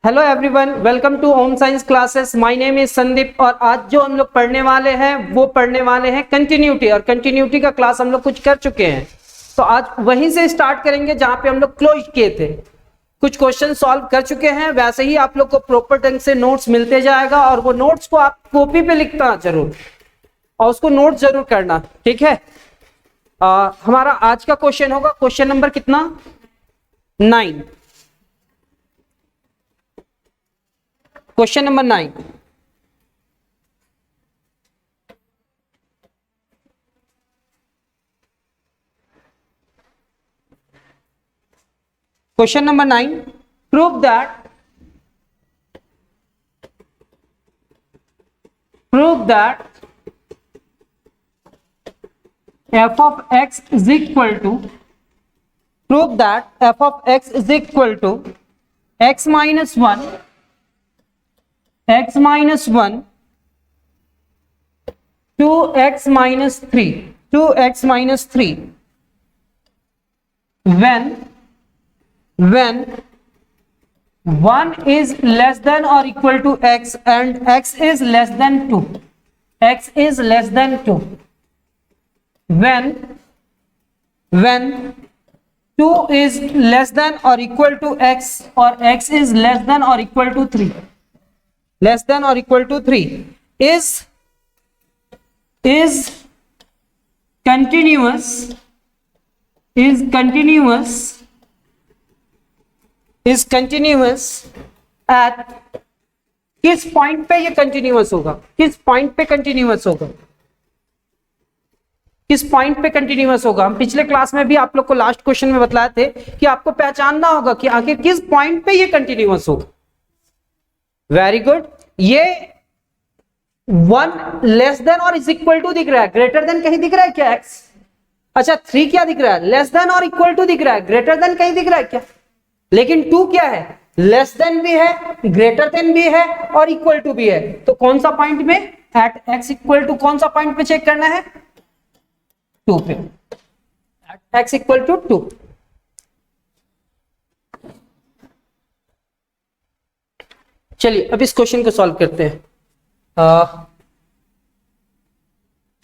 Hello everyone, welcome to home science classes. My name is Sandeep और आज जो हम लोग पढ़ने वाले हैं वो पढ़ने वाले हैं कंटिन्यूटी। और कंटिन्यूटी का क्लास हम लोग कुछ कर चुके हैं, तो आज वहीं से स्टार्ट करेंगे जहां पे हम लोग क्लोज किए थे। कुछ क्वेश्चन सॉल्व कर चुके हैं, वैसे ही आप लोग को प्रॉपर ढंग से नोट्स मिलते जाएगा और वो नोट्स को आप कॉपी पे लिखना जरूर और उसको नोट जरूर करना, ठीक है। हमारा आज का क्वेश्चन होगा क्वेश्चन नंबर कितना 9। Question number 9। Question number 9, prove that f of x is equal to x minus 1 2x minus 3 when 1 is less than or equal to x and x is less than 2. When 2 is less than or equal to x or x is less than or equal to 3 is continuous at किस point पे ये continuous होगा, किस point पे continuous होगा। हम पिछले class में भी आप लोग को लास्ट क्वेश्चन में बतलाए थे कि आपको पहचानना होगा कि आखिर किस पॉइंट पे ये कंटिन्यूअस होगा। Very good. ये 1 लेस देन और इज इक्वल टू दिख रहा है, ग्रेटर देन कहीं दिख रहा है क्या x? अच्छा 3 क्या दिख रहा है, लेस देन और इक्वल टू दिख रहा है, ग्रेटर देन कहीं दिख रहा है क्या? लेकिन 2 क्या है, लेस देन भी है, ग्रेटर देन भी है और इक्वल टू भी है। तो कौन सा पॉइंट में, एट x इक्वल टू कौन सा पॉइंट पे चेक करना है, 2 पे, एट x इक्वल टू 2। चलिए अब इस क्वेश्चन को सॉल्व करते हैं।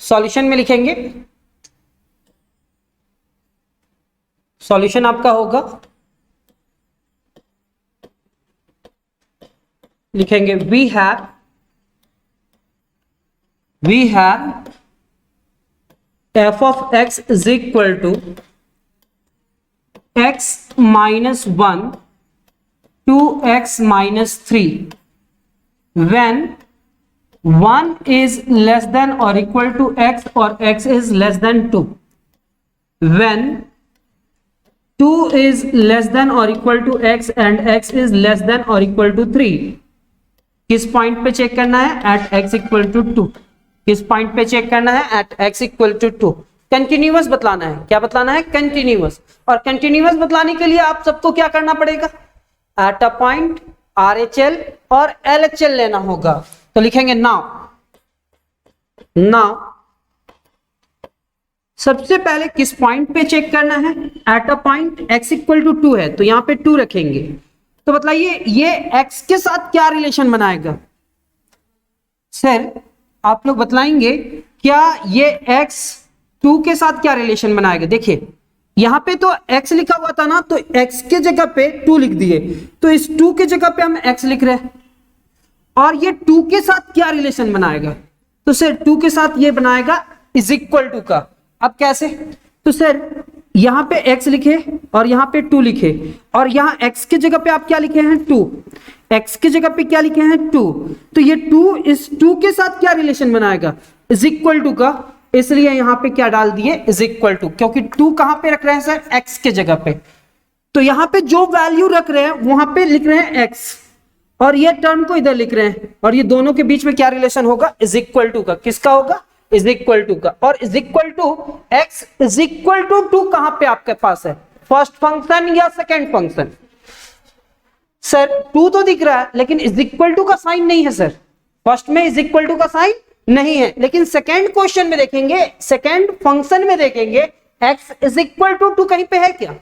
सॉल्यूशन में लिखेंगे, सॉल्यूशन आपका होगा, लिखेंगे we have f of x is equal to x minus 1 2x minus 3 when 1 is less than or equal to x or x is less than 2, when 2 is less than or equal to x and x is less than or equal to 3। किस point पे check करना है, at x equal to 2। किस point पे check करना है, at x equal to 2। Continuous बतलाना है, क्या बतलाना है, कंटिन्यूअस। और कंटिन्यूअस बतलाने के लिए आप सबको क्या करना पड़ेगा, एट अ पॉइंट RHL और LHL लेना होगा। तो लिखेंगे नाउ सबसे पहले किस पॉइंट पे चेक करना है, at a point x equal to 2 है तो यहां पे 2 रखेंगे। तो बताइए ये x के साथ क्या रिलेशन बनाएगा, सर आप लोग बतलाएंगे क्या ये x 2 के साथ क्या रिलेशन बनाएगा। देखिए यहां पे तो x लिखा हुआ था ना, तो x के जगह पे 2 लिख दिए, तो इस 2 के जगह पे हम x लिख रहे हैं। और ये 2 के साथ क्या रिलेशन बनाएगा, तो सर 2 के साथ ये बनाएगा इज इक्वल टू का। अब कैसे, तो सर यहां पे x लिखे और यहां पे 2 लिखे और यहां x के जगह पे आप क्या लिखे हैं 2, x के जगह पे क्या लिखे हैं 2, तो ये 2 इस 2 के साथ क्या रिलेशन बनाएगा, इज इक्वल टू का। इसलिए यहां पे क्या डाल दिए, इज इक्वल टू, क्योंकि 2 कहां पे रख रहे हैं सर, x के जगह पे। तो यहां पे जो वैल्यू रख रहे हैं वहां पे लिख रहे हैं x और ये टर्म को इधर लिख रहे हैं, और ये दोनों के बीच में क्या रिलेशन होगा, इज इक्वल टू का। किसका होगा, इज इक्वल टू का। और is equal to x is equal to 2 कहां पे आपके पास है, फर्स्ट फंक्शन या सेकेंड फंक्शन। सर 2 तो दिख रहा है लेकिन इज इक्वल टू का साइन नहीं है सर, फर्स्ट में इज इक्वल टू का साइन नहीं है, लेकिन सेकेंड क्वेश्चन में देखेंगे, सेकेंड फंक्शन में देखेंगे x इज इक्वल टू 2 कहीं पे है क्या।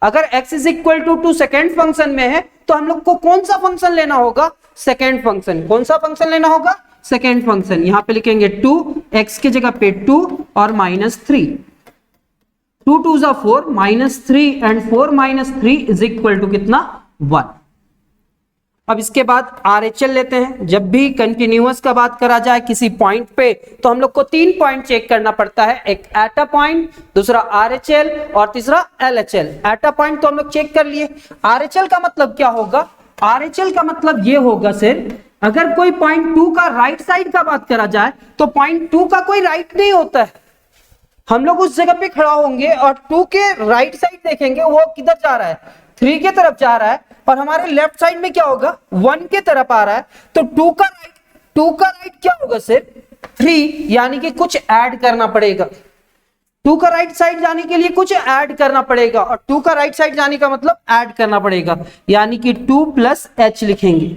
अगर x is equal to second function में है तो हम लोग को कौन सा फंक्शन लेना होगा? Second function. कौन सा फंक्शन लेना होगा? Second function. यहां पे लिखेंगे 2, x की जगह पे 2 और -3। 2 2 जा 4, -3 एंड 4 -3 इज इक्वल टू कितना? 1। अब इसके बाद RHL लेते हैं। जब भी कंटिन्यूअस का बात करा जाए किसी पॉइंट पे तो हम लोग को 3 पॉइंट चेक करना पड़ता है, एक एटा पॉइंट, दूसरा RHL और तीसरा LHL। एटा पॉइंट तो हम लोग चेक कर लिए। RHL का मतलब क्या होगा? RHL का मतलब ये होगा सर, अगर कोई पॉइंट 2 का राइट साइड का बात करा जाए तो पॉइंट 2 का कोई राइट नहीं होता है। हम लोग उस जगह पे खड़ा होंगे और 2 के राइट साइड देखेंगे वो किधर जा रहा है? 3 के तरफ जा रहा है, और हमारे लेफ्ट साइड में क्या होगा? 1 के तरफ आ रहा है। तो 2 का राइट क्या होगा सर? 3, यानी कि कुछ ऐड करना पड़ेगा। 2 का राइट साइड जाने के लिए कुछ ऐड करना पड़ेगा, और 2 का राइट साइड जाने का मतलब ऐड करना पड़ेगा, यानी कि 2 + h लिखेंगे।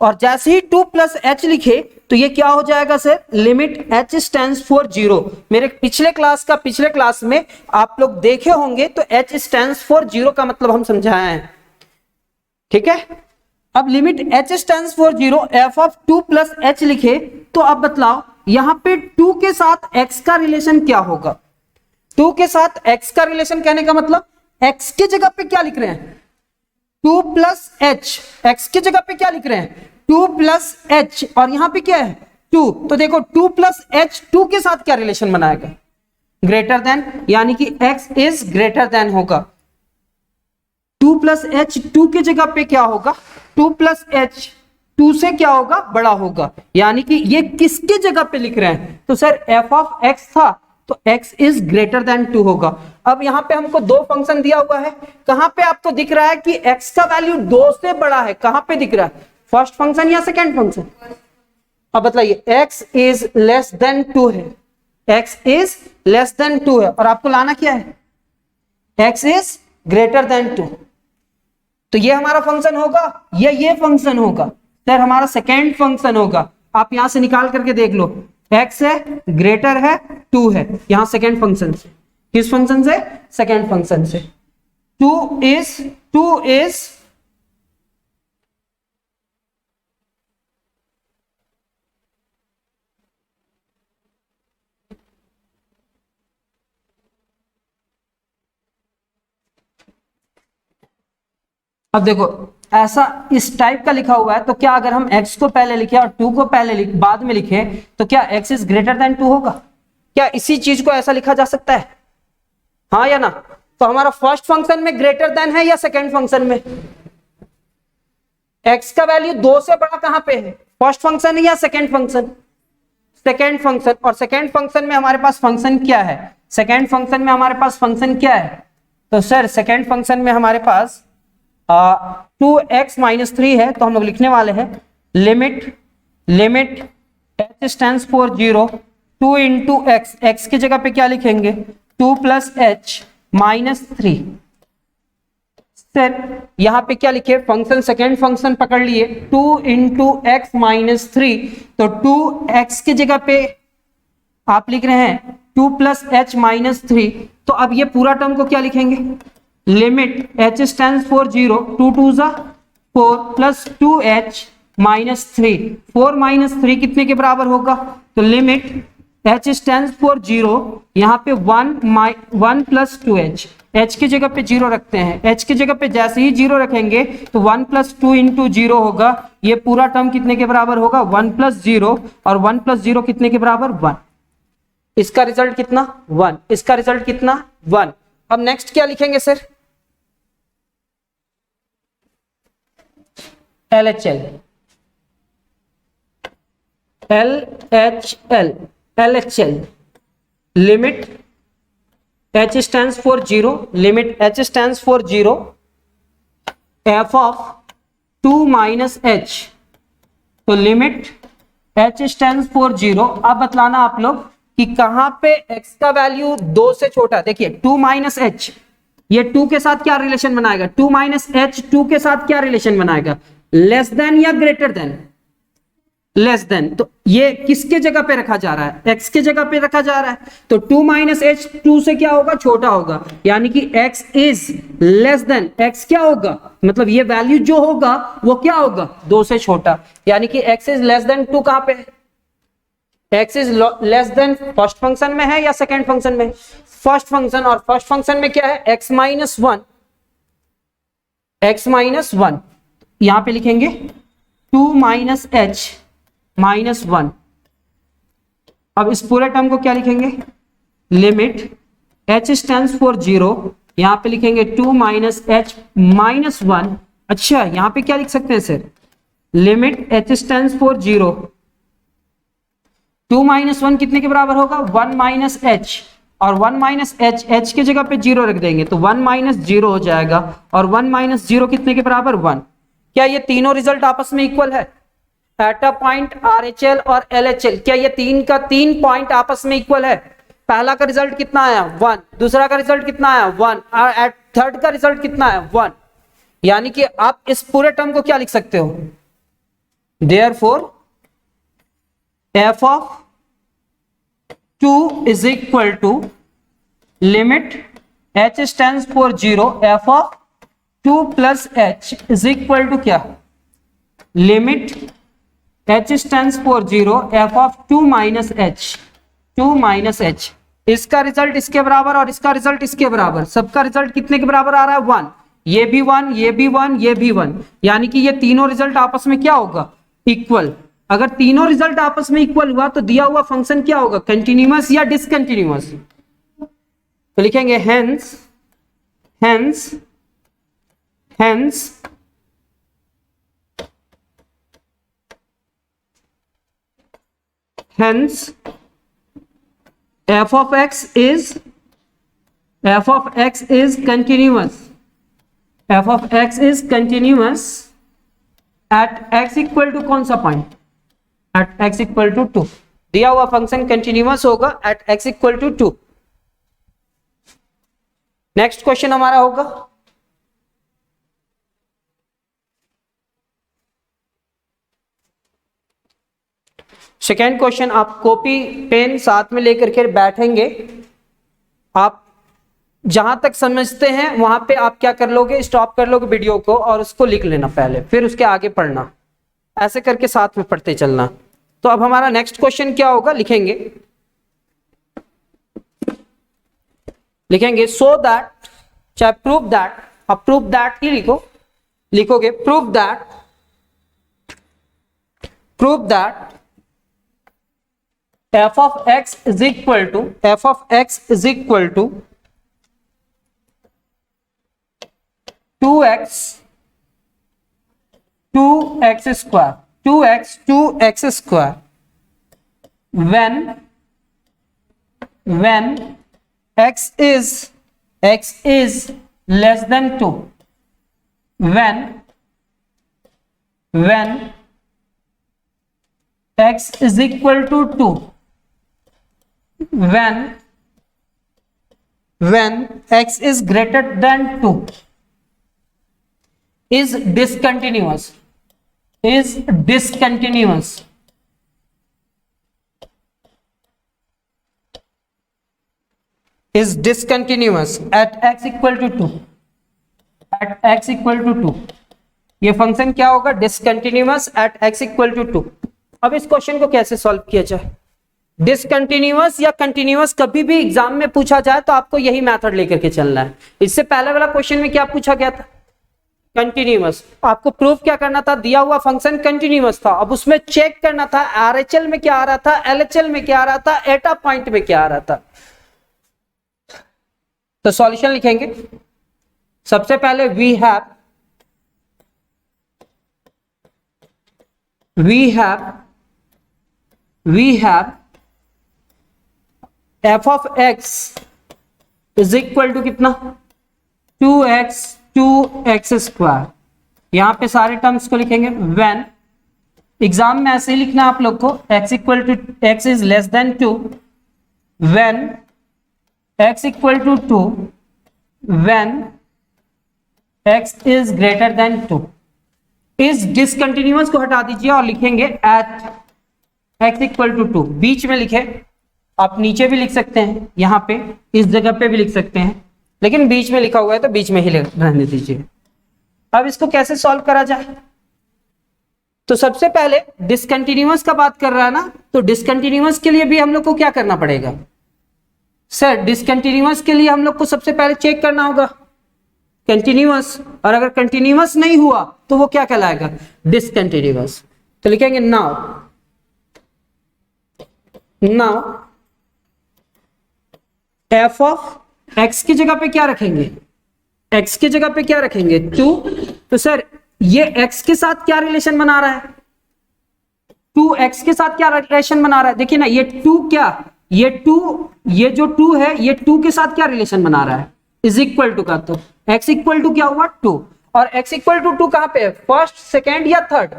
और जैसे ही 2 + h लिखे तो ये क्या हो जाएगा sir? Limit h stands for 0। मेरे पिछले क्लास में आप लोग देखे होंगे तो h स्टैंड्स फॉर 0 का मतलब हम समझाए हैं, ठीक है। अब limit h stands for 0 f of 2 + h लिखे तो अब बतलाओ यहां पे 2 के साथ x का रिलेशन क्या होगा? 2 के साथ x का रिलेशन कहने का मतलब x की जगह पे क्या लिख रहे हैं? 2 + h। x की जगह पे क्या लिख रहे हैं? 2 + h, और यहां पे क्या है? 2। तो देखो 2 + h 2 के साथ क्या रिलेशन बनाएगा? ग्रेटर देन, यानी कि x इज ग्रेटर देन होगा। 2 + h 2 की जगह पे क्या होगा? 2 + h 2 से क्या होगा? बड़ा होगा, यानी कि ये किसकी जगह पे लिख रहे हैं? तो सर f ऑफ x था तो x इज ग्रेटर देन 2 होगा। अब यहां पे हमको 2 फंक्शन दिया हुआ है। कहां पे आपको दिख रहा है कि x का वैल्यू 2 से बड़ा है? कहां पे दिख रहा है? फर्स्ट फंक्शन या सेकंड फंक्शन? अब बताइए, x इज लेस देन 2 है, x इज लेस देन 2 है, और आपको लाना क्या है? x is greater than 2। तो ये हमारा फंक्शन होगा या ये फंक्शन होगा? सर हमारा सेकेंड फंक्शन होगा। आप यहां से निकाल करके देख लो, x है, ग्रेटर है, 2 है, यहां सेकेंड फंक्शन से। किस फंक्शन से? सेकेंड फंक्शन से। 2 इज अब देखो ऐसा इस टाइप का लिखा हुआ है, तो क्या अगर हम x को पहले लिखे और 2 को पहले बाद में लिखे तो क्या x इज ग्रेटर देन 2 होगा? क्या इसी चीज को ऐसा लिखा जा सकता है? हाँ या ना? तो हमारा फर्स्ट फंक्शन में ग्रेटर देन है या सेकंड फंक्शन में? x का वैल्यू 2 से बड़ा कहां पे है? फर्स्ट फंक्शन या सेकंड फंक्शन? Second function. और सेकंड फंक्शन में हमारे पास फंक्शन क्या है? सेकंड फंक्शन में हमारे पास फंक्शन क्या है? तो सर सेकंड फंक्शन में हमारे पास 2x - 3 है, तो हम लोग लिखने वाले हैं limit h stands for 0 2 × x। x की जगह पे क्या लिखेंगे? 2 + h - 3। सर यहां पे क्या लिखे? फंक्शन सेकेंड फंक्शन पकड़ लिए, 2 × x - 3, तो 2x की जगह पे आप लिख रहे हैं 2 + h - 3। तो अब ये पूरा टर्म को क्या लिखेंगे? लिमिट h स्टैंड्स फॉर 0 2 2 जा 4 + 2h - 3। 4 - 3 कितने के बराबर होगा? तो लिमिट h स्टैंड्स फॉर 0, यहां पे 1 + 2h, h की जगह पे 0 रखते हैं। h की जगह पे जैसे ही 0 रखेंगे तो 1 + 2 × 0 होगा। ये पूरा टर्म कितने के बराबर होगा? 1 + 0, और 1 + 0 कितने के बराबर? 1। इसका रिजल्ट कितना? 1। इसका रिजल्ट कितना? 1। अब नेक्स्ट क्या लिखेंगे sir? LHL limit h stands for 0, limit h stands for 0 f of 2 - h, तो लिमिट h स्टैंड्स फॉर 0। अब बतलाना आप लोग कि कहां पे x का वैल्यू 2 से छोटा। देखिए 2 - h, ये 2 के साथ क्या रिलेशन बनाएगा? 2 - h 2 के साथ क्या रिलेशन बनाएगा? लेस देन या ग्रेटर देन? लेस देन, तो ये किसके जगह पे रखा जा रहा है, x के जगह पे रखा जा रहा है, तो 2 माइनस एच 2 से क्या होगा, छोटा होगा, यानी कि x is less then, x क्या होगा, मतलब ये वैल्यू जो होगा वो क्या होगा, 2 से छोटा, यानी कि x इज लेस देन 2 कहां पे है, x is less then first function में है या सेकेंड फंक्शन में, फर्स्ट फंक्शन, और फर्स्ट फंक्शन में क्या है, x माइनस 1, x माइनस 1, यहां पे लिखेंगे 2 माइनस एच माइनस 1। अब इस पूरे टर्म को क्या लिखेंगे, लिमिट h स्टैंड्स फॉर 0, यहां पे लिखेंगे 2 माइनस एच माइनस 1। अच्छा, यहां पे क्या लिख सकते हैं sir, limit h stands for 0, 2 minus 1 कितने के बराबर होगा, 1 माइनस एच, और 1 माइनस एच, एच की जगह पे 0 रख देंगे तो 1 माइनस 0 हो जाएगा, और 1 माइनस 0 कितने के बराबर, 1। क्या ये तीनों रिजल्ट आपस में इक्वल है, एट अ पॉइंट RHL और LHL, क्या ये तीन का तीन पॉइंट आपस में इक्वल है, पहला का रिजल्ट कितना आया 1, दूसरा का रिजल्ट कितना आया 1, और थर्ड का रिजल्ट कितना आया 1, यानी कि आप इस पूरे टर्म को क्या लिख सकते हो, therefore f of 2 is equal to limit h stands for 0, f of 2 plus h is equal to क्या, limit h stands for 0, f of 2 minus h, 2 minus h, इसका रिजल्ट इसके बराबर और इसका रिजल्ट इसके बराबर, सबका रिजल्ट कितने के बराबर आ रहा है 1, ये भी 1, ये भी 1, ये भी 1, यानी कि ये तीनों रिजल्ट आपस में क्या होगा, इक्वल। अगर तीनों रिजल्ट आपस में इक्वल हुआ तो दिया हुआ फंक्शन क्या होगा, कंटिन्यूअस या डिसकंटिन्यूअस, तो लिखेंगे hence, hence, hence hence f of x is continuous, f of x is continuous at x equal to कौन सा point, at x equal to 2, दिया हुआ फंक्शन कंटिन्यूअस होगा at x equal to 2। Next question हमारा होगा second question, आप copy pen साथ में लेकर के बैठेंगे, आप जहां तक समझते हैं वहां पे आप क्या कर लोगे, स्टॉप कर लोगे वीडियो को और उसको लिख लेना पहले, फिर उसके आगे पढ़ना, ऐसे करके साथ में पढ़ते चलना। तो अब हमारा नेक्स्ट क्वेश्चन क्या होगा, लिखेंगे सो दैट, चाहे प्रूव दैट, अब प्रूव दैट ही लिखोगे prove that f of x is equal to 2x square when x is less than 2, when x is equal to 2, when x is greater than 2, is discontinuous at x equal to 2, ये function क्या होगा, discontinuous at x equal to 2। अब इस question को कैसे solve किया जाए, discontinuous या कंटिन्यूअस कभी भी एग्जाम में पूछा जाए तो आपको यही मेथड लेकर के चलना है। इससे पहले वाला क्वेश्चन में क्या पूछा गया था, कंटिन्यूअस, आपको प्रूफ क्या करना था, दिया हुआ फंक्शन कंटिन्यूअस था, अब उसमें चेक करना था RHL में क्या आ रहा था, LHL में क्या आ रहा था, एटा पॉइंट में क्या आ रहा था। तो सॉल्यूशन लिखेंगे, सबसे पहले we have f of x is equal to कितना, 2x स्क्वायर, यहां पे सारे टर्म्स को लिखेंगे। व्हेन, एग्जाम में ऐसे ही लिखना आप लोग को, x equal to x is less than 2, when x equal to 2, when x is greater than 2। इस डिसकंटिन्यूअस को हटा दीजिए और लिखेंगे एट x इक्वल टू 2 बीच में लिखे, आप नीचे भी लिख सकते हैं, यहाँ पे इस जगह पे भी लिख सकते हैं, लेकिन बीच में लिखा हुआ है तो बीच में ही रहने दीजिए। अब इसको कैसे सॉल्व करा जाए? तो सबसे पहले डिसकंटिन्यूअस का बात कर रहा है ना, तो डिसकंटिन्यूअस के लिए भी हम लोग को क्या करना पड़ेगा सर? डिसकंटिन्यूअस के लिए हम लोग को सबसे पहले चेक करना होगा कंटिन्यूअस, और अगर कंटिन्यूअस नहीं हुआ तो वो क्या कहलाएगा? डिसकंटिन्यूअस। तो लिखेंगे नाउ एफ ऑफ एक्स की जगह पे क्या रखेंगे? एक्स की जगह पे क्या रखेंगे? 2। तो सर ये एक्स के साथ क्या रिलेशन बना रहा है? 2 एक्स के साथ क्या रिलेशन बना रहा है? देखिए ना, ये 2 क्या, ये 2, ये जो 2 है ये 2 के साथ क्या रिलेशन बना रहा है? इज इक्वल टू का, तो एक्स इक्वल टू क्या हुआ? 2। और एक्स इक्वल टू 2 कहां पे है? फर्स्ट, सेकेंड या थर्ड?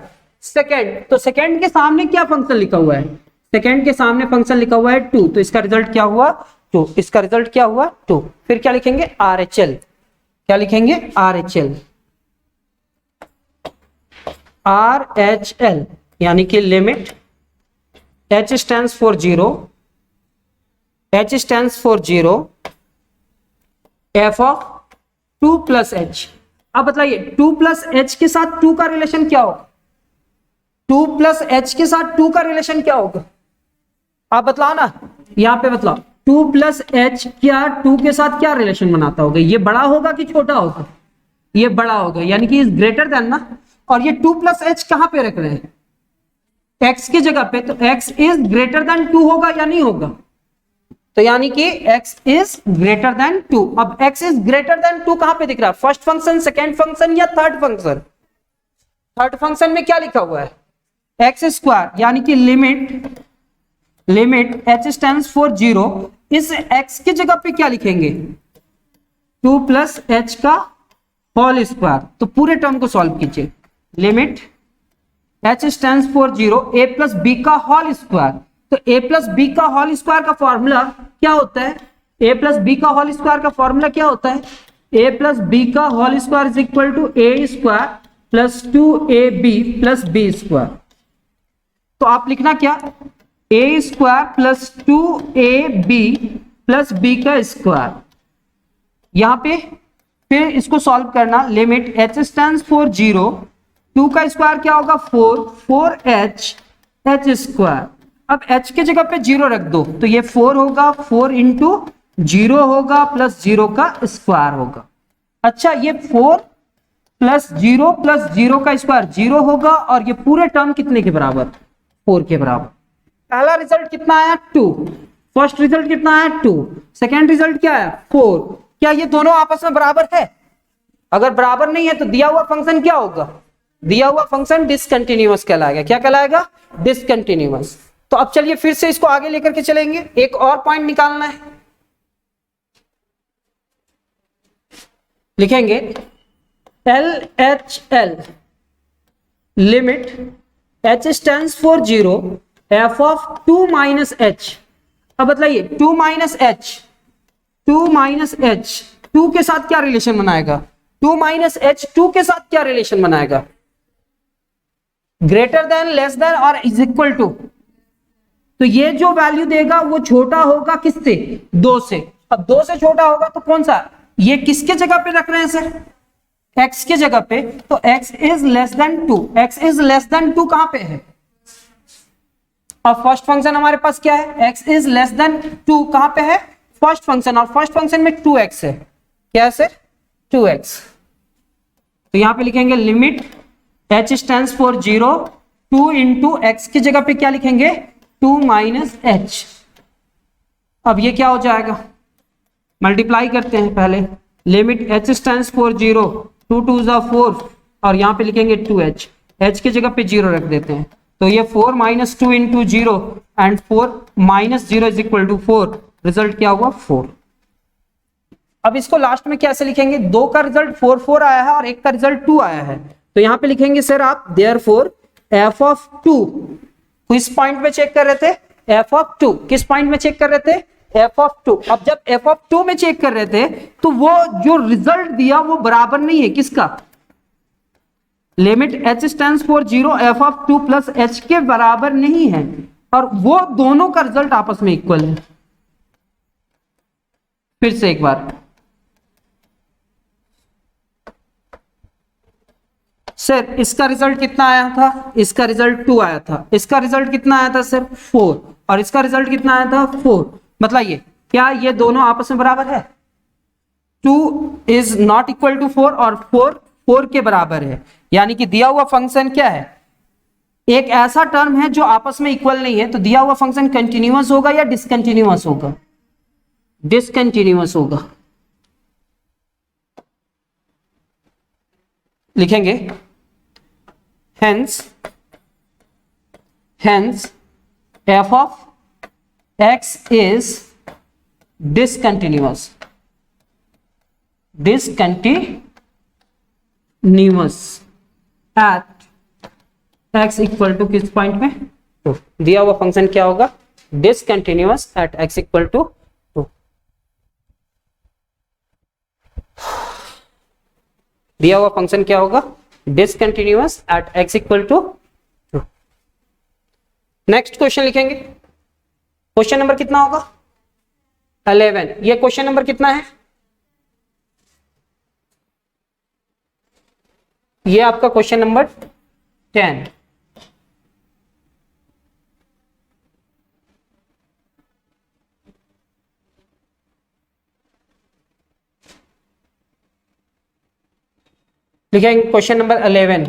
सेकेंड। तो सेकेंड के सामने क्या फंक्शन लिखा हुआ है? सेकेंड के सामने फंक्शन लिखा हुआ है 2, तो इसका रिजल्ट क्या हुआ? 2। इसका रिजल्ट क्या हुआ? 2। फिर क्या लिखेंगे? RHL। क्या लिखेंगे? RHL। RHL यानी कि limit H stands for 0, H stands for 0, f of 2 plus H। अब बताइए 2 plus H के साथ 2 का रिलेशन क्या होगा? 2 plus H के साथ 2 का रिलेशन क्या होगा? आप बतलाओ ना, यहां पे बतलाओ। 2 plus H क्या 2 के साथ क्या रिलेशन बनाता होगा? ये बड़ा होगा कि छोटा होगा? ये बड़ा होगा, यानी कि इज ग्रेटर देन ना। और ये 2 plus H कहां पे रख रहे हैं? X की जगह पे, तो X इज ग्रेटर देन 2 होगा या नहीं होगा? तो यानी कि X इज ग्रेटर देन 2। अब X इज ग्रेटर देन 2 कहां पे दिख रहा है? फर्स्ट फंक्शन, सेकेंड फंक्शन या थर्ड फंक्शन? थर्ड फंक्शन में क्या लिखा हुआ है? एक्स स्क्वायर, यानी कि लिमिट H स्टैंड्स फॉर 0। इस X की जगह पे क्या लिखेंगे? 2 plus H का होल स्क्वायर। तो पूरे टर्म को सॉल्व कीजिए। Limit H stands for 0, a plus B का होल स्क्वायर। तो a प्लस बी का होल स्क्वायर का फॉर्मूला क्या होता है? a प्लस बी का होल स्क्वायर का फॉर्मूला क्या होता है? a प्लस बी का whole square is equal to a square plus 2ab plus b square. तो आप लिखना क्या? a square plus 2ab plus b का स्क्वायर। यहां पे फिर इसको सॉल्व करना। लिमिट H स्टैंड्स फॉर 0, 2 का स्क्वायर क्या होगा? 4H square. अब H की जगह पे 0 रख दो, तो ये 4 होगा, 4 इंटू 0 होगा प्लस 0 का स्क्वायर होगा। अच्छा, ये 4 प्लस 0 का स्क्वायर 0 होगा, और ये पूरे टर्म कितने के बराबर? 4 के बराबर। पहला रिजल्ट कितना आया? 2। फर्स्ट रिजल्ट कितना आया? 2। सेकेंड रिजल्ट क्या है? 4। क्या ये दोनों आपस में बराबर है? अगर बराबर नहीं है तो दिया हुआ फंक्शन क्या होगा? दिया हुआ फंक्शन डिसकंटिन्यूअस कहलाएगा। क्या कहलाएगा? डिसकंटिन्यूअस। तो अब चलिए फिर से इसको आगे लेकर के चलेंगे। एक और पॉइंट निकालना है, लिखेंगे LHL limit H stands for 0, f of 2 minus H। अब बताइए 2 माइनस H 2 के साथ क्या रिलेशन बनाएगा? 2 माइनस H 2 के साथ क्या रिलेशन बनाएगा? ग्रेटर देन, लेस देन और इज इक्वल टू। तो ये जो वैल्यू देगा वो छोटा होगा किससे? 2 से। अब 2 से छोटा होगा तो कौन सा? ये किसके जगह पे रख रहे हैं सर? x के जगह पे। तो x is less than 2। x is less than 2 कहां पे है? अब फर्स्ट फंक्शन हमारे पास क्या है? x इज लेस देन 2 कहां पे है? First function. और फर्स्ट फंक्शन में 2x है। क्या है सर? 2x। तो यहां पे लिखेंगे limit H stands for 0, 2 into x की जगह पे क्या लिखेंगे? 2 माइनस H। अब ये क्या हो जाएगा? मल्टीप्लाई करते हैं पहले। लिमिट H स्टैंड्स फॉर 0, 2 2 जा 4, और यहां पे लिखेंगे 2H। H की जगह पे 0 रख देते हैं। तो ये 4 minus 2 into 0 and 4 minus 0 is equal to 4। Result क्या हुआ? 4। अब इसको लास्ट में कैसे लिखेंगे? 2 का रिजल्ट 4 4 आया है और 1 का रिजल्ट 2 आया है। तो यहां पे लिखेंगे सर आप देयरफॉर f ऑफ 2, किस पॉइंट पे चेक कर रहे थे? f of 2। किस पॉइंट में चेक कर रहे थे? f of 2। अब जब f ऑफ 2 में चेक कर रहे थे तो वो जो रिजल्ट दिया वो बराबर नहीं है किसका? Limit H stands for 0, f of 2 plus H के बराबर नहीं है। और वो दोनों का रिजल्ट आपस में इक्वल है। फिर से एक बार, सर इसका रिजल्ट कितना आया था, इसका रिजल्ट 2 आया था, इसका रिजल्ट कितना आया था सर 4, और इसका रिजल्ट कितना आया था 4। बताइए क्या ये दोनों आपस में बराबर है? 2 इज नॉट इक्वल टू 4 और 4 के बराबर है। यानी कि दिया हुआ फंक्शन क्या है, एक ऐसा टर्म है जो आपस में इक्वल नहीं है, तो दिया हुआ फंक्शन कंटिन्यूअस होगा या डिसकंटिन्यूअस होगा? डिसकंटिन्यूअस होगा। लिखेंगे hence f of x is discontinuous at x equal to किस पॉइंट में? तो दिया हुआ फंक्शन क्या होगा? Discontinuous at x equal to 2। दिया हुआ फंक्शन क्या होगा? Discontinuous at x equal to 2। Next question लिखेंगे। क्वेश्चन नंबर कितना होगा? 11। ये क्वेश्चन नंबर कितना है? ये आपका क्वेश्चन नंबर 10। लिखेंगे क्वेश्चन नंबर 11।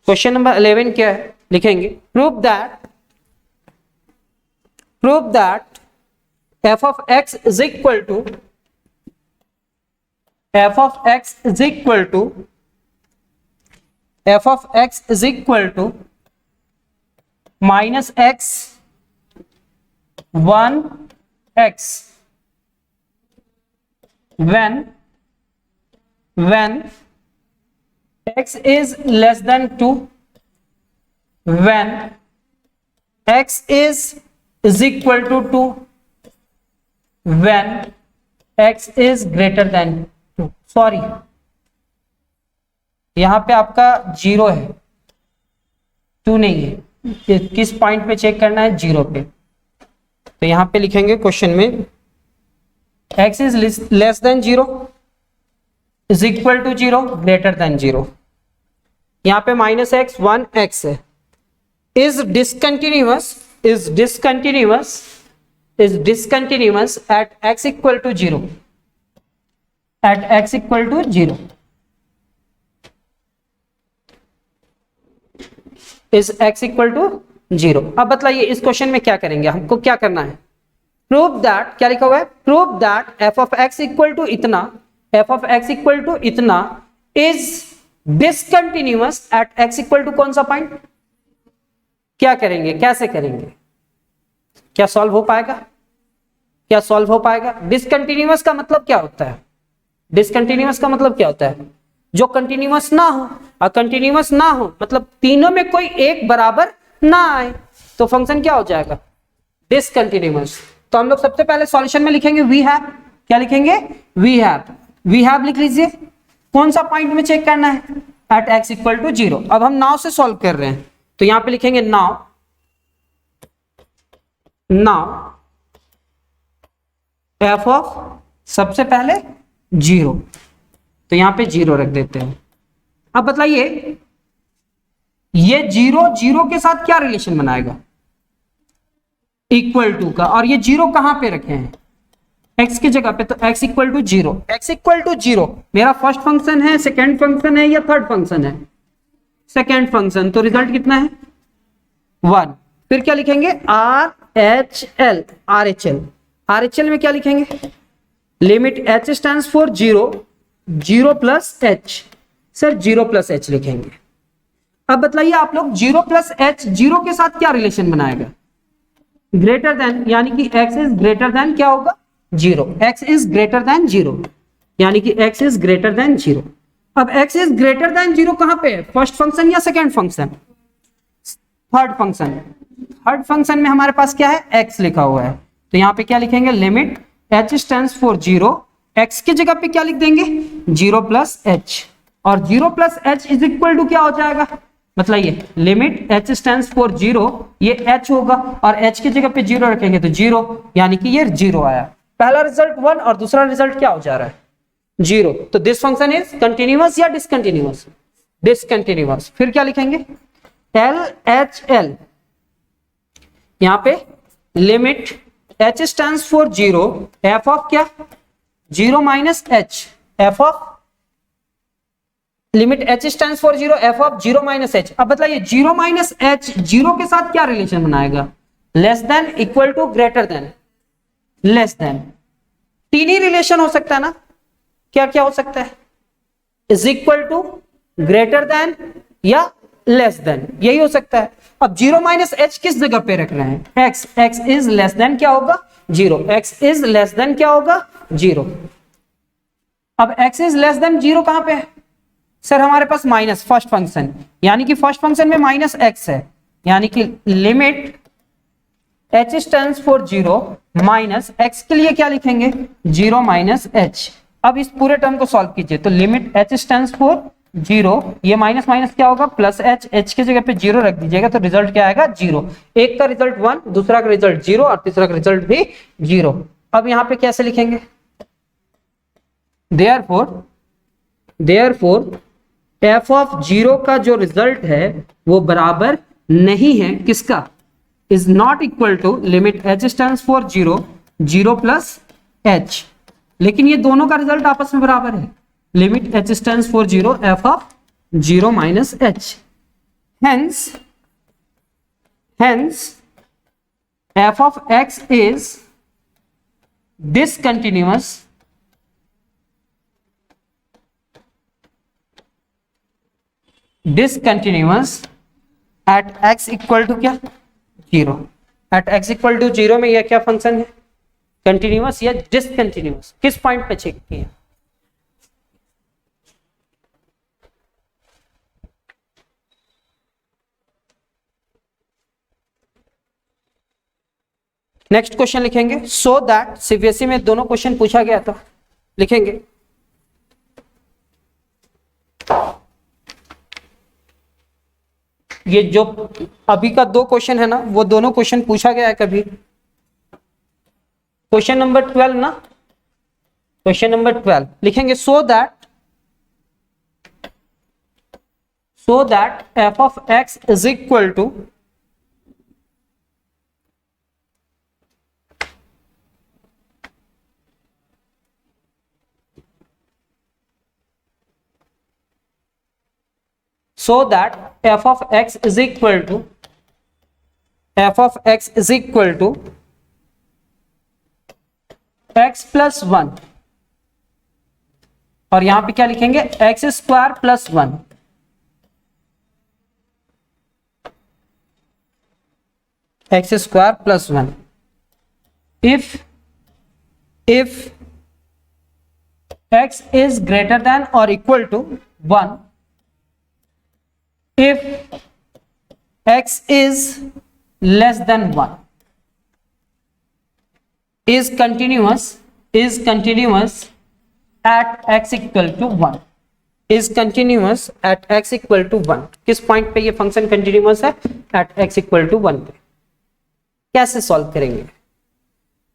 क्वेश्चन नंबर 11 क्या है? लिखेंगे prove that f of x is equal to minus x 1x when x is less than 2, when x is equal to 2, when x is greater than 2। Sorry, यहां पे आपका 0 है, 2 नहीं है। किस पॉइंट पे चेक करना है? 0 पे। तो यहां पे लिखेंगे क्वेश्चन में x is less than 0, is equal to 0, greater than 0। यहां पे minus x 1x है। is discontinuous at x equal to 0, at x equal to 0, is x equal to 0। अब बताइए इस क्वेश्चन में क्या करेंगे, हमको क्या करना है? प्रूव दैट, क्या लिखा हुआ है? Prove that f of x equal to इतना, f of x equal to इतना is discontinuous at x equal to कौन सा पॉइंट? क्या करेंगे, कैसे करेंगे? क्या सॉल्व हो पाएगा? क्या सॉल्व हो पाएगा? डिसकंटिन्यूअस का मतलब क्या होता है? डिसकंटिन्यूअस का मतलब क्या होता है? जो कंटिन्यूअस ना हो, और कंटिन्यूअस ना हो मतलब तीनों में कोई एक बराबर ना आए, तो फंक्शन क्या हो जाएगा? डिसकंटिन्यूअस। तो हम लोग सबसे पहले सॉल्यूशन में लिखेंगे वी हैव। क्या लिखेंगे? वी हैव लिख लीजिए। कौन सा पॉइंट में चेक करना है? At x equal to 0। अब हम नाउ से सॉल्व कर रहे हैं, तो यहां पे लिखेंगे नाउ f ऑफ सबसे पहले 0, तो यहां पे 0 रख देते हैं। अब बताइए ये 0 के साथ क्या रिलेशन बनाएगा? इक्वल टू का। और ये 0 कहां पे रखे हैं? x की जगह पे, तो x equal to 0। x equal to 0 मेरा फर्स्ट फंक्शन है, सेकेंड फंक्शन है या थर्ड फंक्शन है? सेकेंड फंक्शन, तो रिजल्ट कितना है? 1। फिर क्या लिखेंगे? RHL में क्या लिखेंगे? Limit h stands for 0 plus h। Sir 0 plus h लिखेंगे। अब बताइए आप लोग 0 प्लस h 0 के साथ क्या रिलेशन बनाएगा? ग्रेटर देन, यानी कि x इज ग्रेटर देन क्या होगा? 0। x इज ग्रेटर देन 0, यानी कि x इज ग्रेटर देन 0। अब x इज ग्रेटर देन 0 कहां पे है? फर्स्ट फंक्शन या second function? Third function. Third function में हमारे पास क्या है? x लिखा हुआ है, तो यहां पे क्या लिखेंगे? Limit h stands for 0, x की जगह पे क्या लिख देंगे? 0 प्लस h, और 0 plus h is equal to क्या हो जाएगा? मतलब ये लिमिट h स्टैंड्स फॉर 0, ये h होगा और h की जगह पे 0 रखेंगे तो 0, यानी कि ये 0 आया। पहला रिजल्ट 1 और दूसरा रिजल्ट क्या हो जा रहा है, 0। तो दिस फंक्शन इज कंटिन्यूअस या डिसकंटिन्यूअस, डिसकंटिन्यूअस। फिर क्या लिखेंगे, LHL, यहां पे limit h stands for 0, f of क्या, 0 minus h, f of limit h stands for 0, f of 0 minus h। अब बताइए 0 माइनस h 0 के साथ क्या रिलेशन बनाएगा, less than, equal to, greater than, less than. तीन ही रिलेशन हो सकता है ना, क्या क्या हो सकता है, is equal to, greater than या लेस देन, यही हो सकता है। अब 0 माइनस h किस जगह पे रख रहे हैं, x, x is less then क्या होगा, 0, x इज लेस देन क्या होगा, 0। अब x इज लेस देन 0 कहां पे है सर, हमारे पास माइनस फर्स्ट फंक्शन, यानी कि फर्स्ट फंक्शन में माइनस x है, यानी कि limit h stands for 0 minus x के लिए क्या लिखेंगे, 0 माइनस h। अब इस पूरे टर्म को सॉल्व कीजिए, तो लिमिट h स्टैंड्स फॉर 0, ये माइनस माइनस क्या होगा, प्लस h, h की जगह पे 0 रख दीजिएगा, तो रिजल्ट क्या आएगा, 0। एक का रिजल्ट 1, दूसरा का रिजल्ट 0 और तीसरा का रिजल्ट भी 0। अब यहां पे कैसे लिखेंगे, देयरफॉर f ऑफ 0 का जो रिजल्ट है वो बराबर नहीं है किसका, is not equal to limit h stands for 0, 0 plus h। लेकिन ये दोनों का रिजल्ट आपस में बराबर है, limit h stands for 0, f of 0 minus h। hence f of x is discontinuous at x equal to क्या, 0। एट x इक्वल टू 0 में यह क्या फंक्शन है, कंटिन्यूअस या डिसकंटिन्यूअस, किस पॉइंट पे चेक किया, नेक्स्ट क्वेश्चन लिखेंगे, सो दैट, सीबीएसई में दोनों क्वेश्चन पूछा गया था, लिखेंगे ये जो अभी का दो क्वेश्चन है ना, वो दोनों क्वेश्चन पूछा गया है कभी, क्वेश्चन नंबर 12 ना, क्वेश्चन नंबर 12 लिखेंगे, so that f of x is equal to f of x is equal to x plus 1, और यहां पे क्या लिखेंगे, x square plus 1, x square plus 1, if x is greater than or equal to 1, if x is less than 1, is continuous at x equal to 1, is continuous at x equal to 1। किस point पे ये function continuous है, at x equal to 1 पे। कैसे solve करेंगे,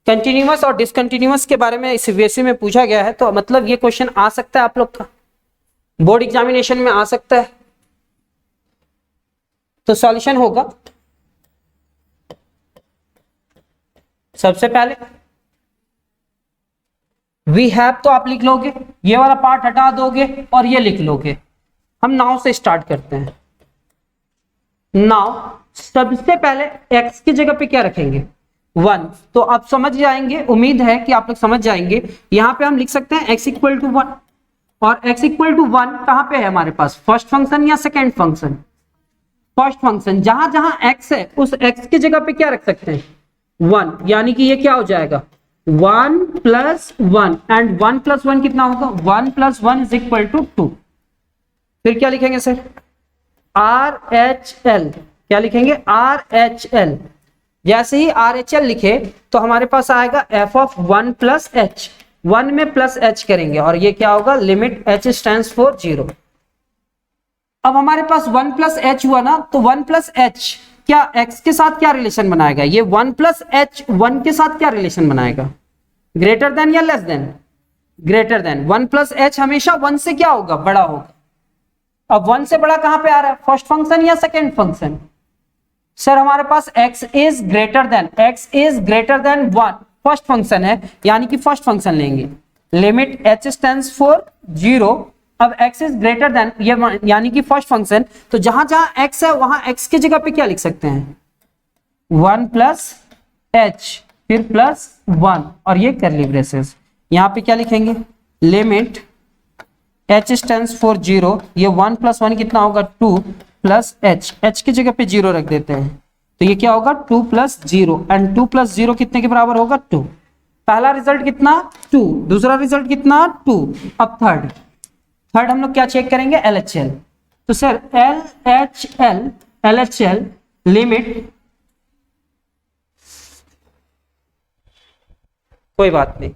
continuous और discontinuous के बारे में सीबीएसई में पूछा गया है, तो मतलब ये क्वेश्चन आ सकता है आप लोग का बोर्ड एग्जामिनेशन में आ सकता है। तो सॉल्यूशन होगा, सबसे पहले वी हैव तो आप लिख लोगे, ये वाला पार्ट हटा दोगे और ये लिख लोगे। हम नाउ से स्टार्ट करते हैं। नाउ सबसे पहले x की जगह पे क्या रखेंगे, 1। तो आप समझ जाएंगे, उम्मीद है कि आप लोग समझ जाएंगे। यहां पे हम लिख सकते हैं x इक्वल टू 1, और x इक्वल टू 1 कहां पे है हमारे पास, फर्स्ट फंक्शन या सेकेंड फंक्शन, फर्स्ट फंक्शन। जहां जहां x है उस x की जगह पे क्या रख सकते हैं, 1, यानी कि ये क्या हो जाएगा, 1 प्लस 1, एंड 1 प्लस 1 कितना होगा, 1 प्लस 1 इज इक्वल टू 2। फिर क्या लिखेंगे सर, RHL, क्या लिखेंगे, RHL। जैसे ही RHL लिखे तो हमारे पास आएगा f ऑफ 1 प्लस h, 1 में प्लस h करेंगे और ये क्या होगा, लिमिट h स्टैंड्स फॉर 0। अब हमारे पास 1 प्लस एच हुआ ना, तो 1 प्लस एच क्या x के साथ क्या रिलेशन बनाएगा? ये 1 प्लस एच 1 के साथ क्या रिलेशन बनाएगा? ग्रेटर देन या less then? Greater than. 1 plus H हमेशा 1 से क्या होगा? बड़ा होगा। अब 1 से बड़ा कहां पे आ रहा है? फर्स्ट फंक्शन या सेकेंड फंक्शन? सर हमारे पास x is greater then 1 first function है, यानी कि फर्स्ट फंक्शन लेंगे। Limit h stands for 0। अब x इज ग्रेटर देन, ये यानी कि फर्स्ट फंक्शन, तो जहां जहां x है वहां x की जगह पे क्या लिख सकते हैं? 1 प्लस h फिर प्लस 1 और ये कर्ली ब्रेसेस। यहां पे क्या लिखेंगे? लिमिट h स्टैंड्स फॉर 0, ये 1 प्लस 1 कितना होगा? 2 प्लस h की जगह पे 0 रख देते हैं, तो ये क्या होगा? 2 प्लस 0, एंड 2 प्लस 0 कितने के बराबर होगा? 2। पहला रिजल्ट कितना? 2। दूसरा रिजल्ट कितना? 2। अब थर्ड हम लोग क्या चेक करेंगे? LHL। तो सर LHL लिमिट, कोई बात नहीं,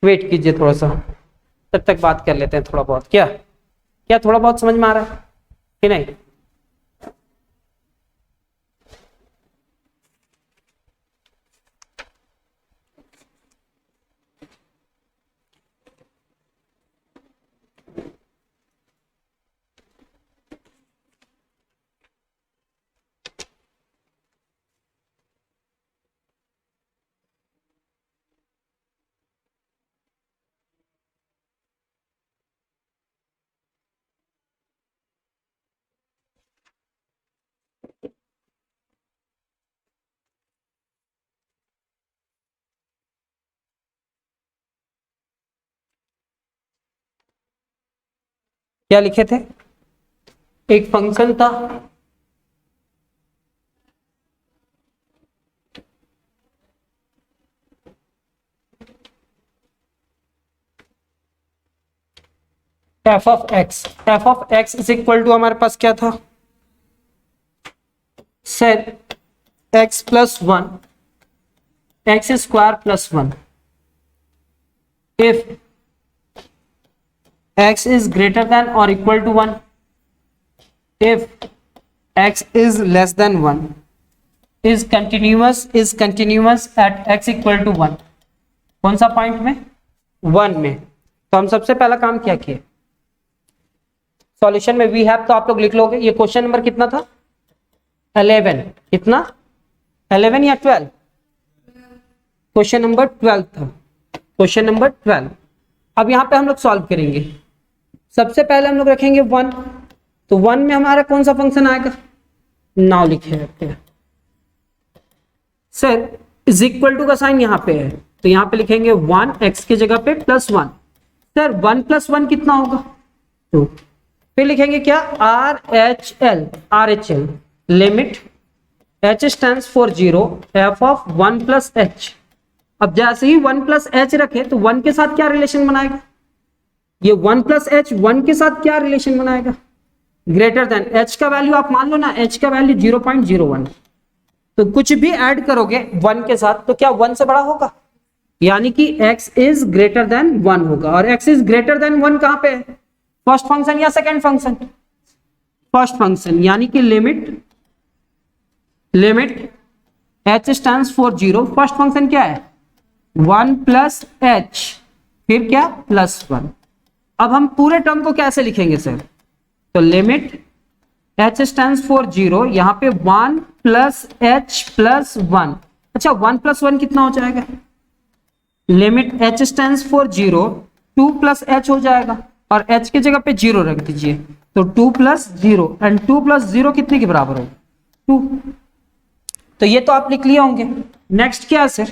वेट कीजिए थोड़ा सा, तब तक बात कर लेते हैं थोड़ा बहुत। क्या थोड़ा बहुत समझ में आ रहा है कि नहीं? क्या लिखे थे? एक फंक्शन था f of x is equal to, हमारे पास क्या था? Sir x plus 1 x square plus 1 if x is greater than or equal to 1, if x is less than 1, is continuous at x equal to 1। कौन सा point में? 1 में। तो हम सबसे पहला काम क्या किए? सॉल्यूशन में वी हैव, तो आप लोग लिख लोगे। ये क्वेश्चन नंबर कितना था? 11। कितना? 11 या 12? क्वेश्चन नंबर 12 था, क्वेश्चन नंबर 12। अब यहां पे हम लोग सॉल्व करेंगे। सबसे पहले हम लोग रखेंगे 1, तो 1 में हमारा कौन सा फंक्शन आएगा? नाउ लिखे रखते हैं। सर इज इक्वल टू का साइन यहां पे है, तो यहां पे लिखेंगे 1 x की जगह पे प्लस 1। सर 1 प्लस 1 कितना होगा? 2। फिर लिखेंगे क्या? RHL limit h stands for 0 f of 1 plus h। अब जैसे ही 1 प्लस h रखे तो 1 के साथ क्या रिलेशन बनाएगा? ये 1 प्लस h 1 के साथ क्या रिलेशन बनाएगा? Greater than. h का वैल्यू आप मान लो ना, h का वैल्यू 0.01, तो कुछ भी ऐड करोगे 1 के साथ तो क्या 1 से बड़ा होगा? यानी कि x इज ग्रेटर देन 1 होगा। और x इज ग्रेटर देन 1 कहां पे है? फर्स्ट फंक्शन या सेकेंड फंक्शन? फर्स्ट फंक्शन, यानी कि limit h stands for 0, first function क्या है? 1 प्लस h फिर क्या? प्लस 1। अब हम पूरे टर्म को कैसे लिखेंगे सर? तो लिमिट h स्टैंड्स फॉर 0, यहां पे 1 प्लस h प्लस 1। अच्छा 1 प्लस 1 कितना हो जाएगा? Limit h stands for 0, 2 plus h हो जाएगा, और h की जगह पे 0 रख दीजिए, तो 2 प्लस 0, एंड 2 प्लस 0 कितने के बराबर होगा? 2। तो ये तो आप लिख लिए होंगे। नेक्स्ट क्या है सर?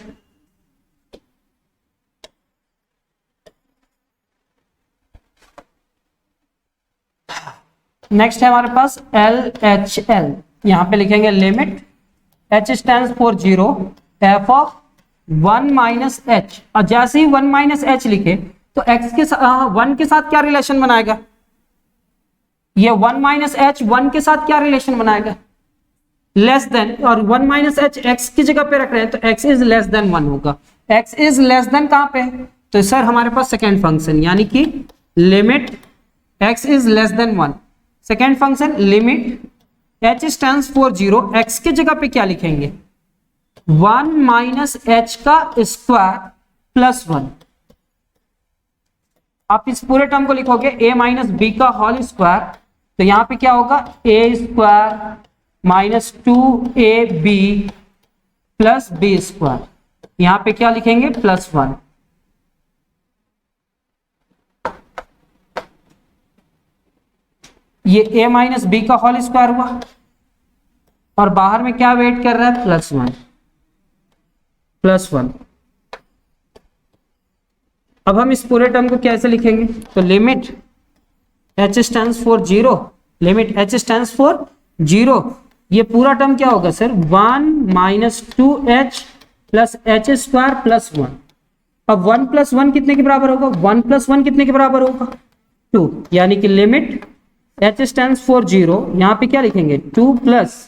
नेक्स्ट है हमारे पास LHL। यहां पे लिखेंगे limit h stands for 0 f of 1 minus h। और जैसे ही 1 माइनस h लिखे तो x के 1 के साथ क्या रिलेशन बनाएगा? ये 1 माइनस h 1 के साथ क्या रिलेशन बनाएगा? Less then. और 1 माइनस h x की जगह पे रख रहे हैं, तो x इज लेस देन 1 होगा। x इज लेस देन कहां पे? तो सर हमारे पास सेकेंड फंक्शन यानी कि limit x is less than 1, second function limit h stands for 0, x की जगह पे क्या लिखेंगे 1 माइनस h का स्क्वायर प्लस 1। आप इस पूरे टर्म को लिखोगे a माइनस बी का होल स्क्वायर, तो यहां पे क्या होगा a square minus 2ab plus B square, यहां पे क्या लिखेंगे प्लस 1। ये a माइनस बी का होल स्क्वायर हुआ और बाहर में क्या वेट कर रहा है प्लस 1 प्लस 1। अब हम इस पूरे टर्म को कैसे लिखेंगे, तो limit h stands for 0, limit h stands for 0, ये पूरा टर्म क्या होगा sir 1 minus 2h plus h square plus 1। अब 1 प्लस 1 कितने के बराबर होगा, 1 प्लस 1 कितने के बराबर होगा 2, यानी कि लिमिट h स्टैंड्स फॉर 0, यहां पे क्या लिखेंगे 2 प्लस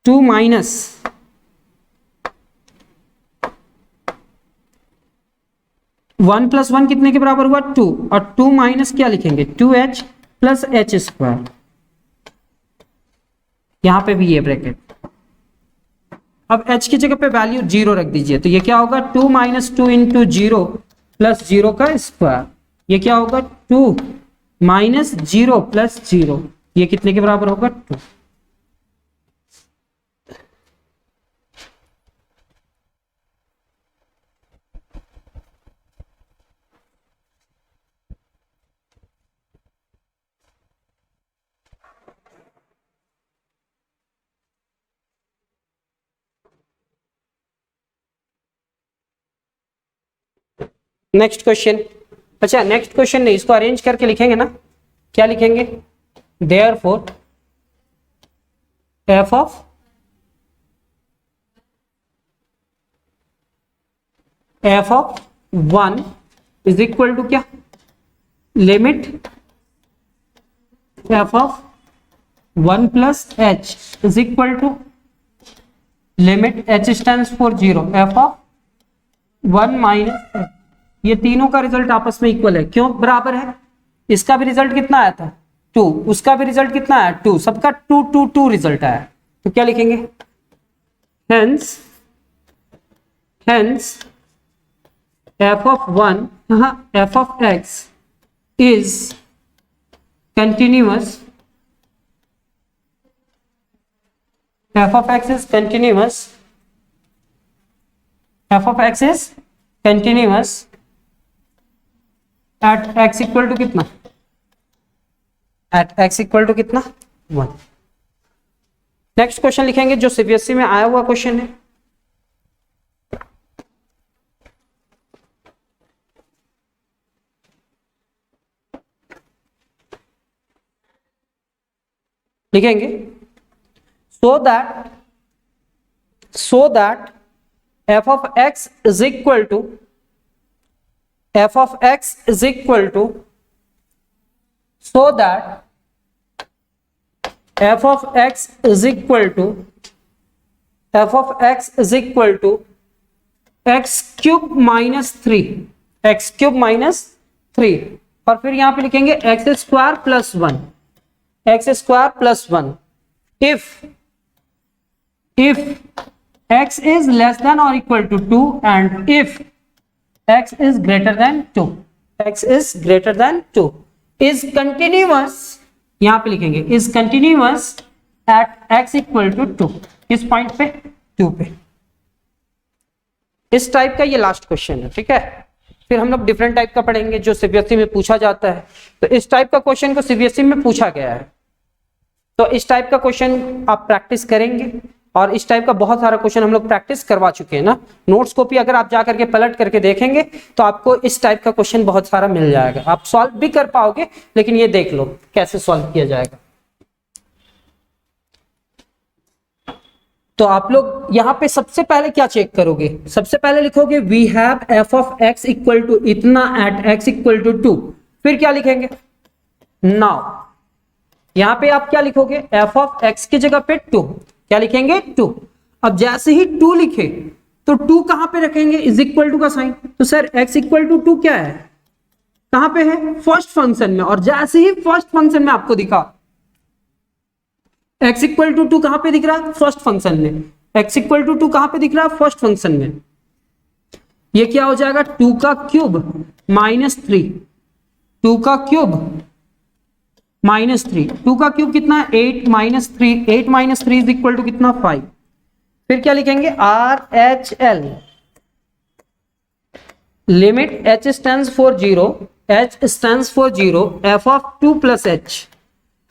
2 माइनस 1 प्लस 1 कितने के बराबर हुआ 2, और 2 माइनस क्या लिखेंगे 2h प्लस h स्क्वायर, यहां पे भी ये ब्रैकेट। अब h की जगह पे वैल्यू 0 रख दीजिए, तो ये क्या होगा 2 माइनस 2 इंटू 0 प्लस 0 का स्क्वायर, ये क्या होगा 2 माइनस 0 प्लस 0, ये कितने के बराबर होगा 2। नेक्स्ट क्वेश्चन, अच्छा नेक्स्ट क्वेश्चन नहीं, इसको अरेंज करके लिखेंगे ना, क्या लिखेंगे therefore f of f of 1 is equal to क्या, limit f of 1 plus h is equal to limit h stands for 0 f of 1 minus h। ये तीनों का रिजल्ट आपस में इक्वल है, क्यों बराबर है, इसका भी रिजल्ट कितना आया था 2, उसका भी रिजल्ट कितना आया 2, सबका 2 2 2 रिजल्ट आया, तो क्या लिखेंगे hence f of 1 f of x is continuous, f of x is continuous, f of x is continuous at x equal to कितना, at x equal to कितना 1। नेक्स्ट क्वेश्चन लिखेंगे जो सीबीएसई में आया हुआ क्वेश्चन है, लिखेंगे so that f of x is equal to so that f of x is equal to x cube minus 3, x cube minus 3, और फिर यहां पे लिखेंगे x square plus 1, x square plus 1 if x is less than or equal to 2 and if x is greater than 2, x is greater than 2 is continuous, यहां पे लिखेंगे is continuous at x equal to 2, किस point पे 2 पे। इस type का ये last question है, ठीक है। फिर हम लोग डिफरेंट टाइप का पढ़ेंगे जो सीबीएसई में पूछा जाता है, तो इस टाइप का क्वेश्चन को सीबीएसई में पूछा गया है, तो इस टाइप का क्वेश्चन आप प्रैक्टिस करेंगे, और इस टाइप का बहुत सारा क्वेश्चन हम लोग प्रैक्टिस करवा चुके हैं ना। नोट्स कॉपी अगर आप जा करके पलट करके देखेंगे तो आपको इस टाइप का क्वेश्चन बहुत सारा मिल जाएगा, आप सॉल्व भी कर पाओगे, लेकिन ये देख लो कैसे सॉल्व किया जाएगा। तो आप लोग यहाँ पे सबसे पहले क्या चेक करोगे, सबसे पहले लिखोगे we have F of X equal to इतना एट एक्स इक्वल टू 2, फिर क्या लिखेंगे नाउ, यहां पे आप क्या लिखोगे एफ ऑफ एक्स की जगह पे 2, क्या लिखेंगे 2। अब जैसे ही 2 लिखे तो 2 कहां पे रखेंगे, इज इक्वल टू का साइन। तो सर x इक्वल टू 2 क्या है, कहां पे है, फर्स्ट फंक्शन में। और जैसे ही फर्स्ट फंक्शन में आपको दिखा x इक्वल टू 2 कहां पे दिख रहा है, फर्स्ट फंक्शन में। x इक्वल टू 2 कहां पे दिख रहा है, फर्स्ट फंक्शन में। ये क्या हो जाएगा, 2 का क्यूब -3, 2 का क्यूब -3, 2 का क्यूब कितना है, 8 -3, 8 -3 इज इक्वल टू कितना, 5। फिर क्या लिखेंगे, RHL limit h stands for 0, h stands for 0, f of 2 plus h।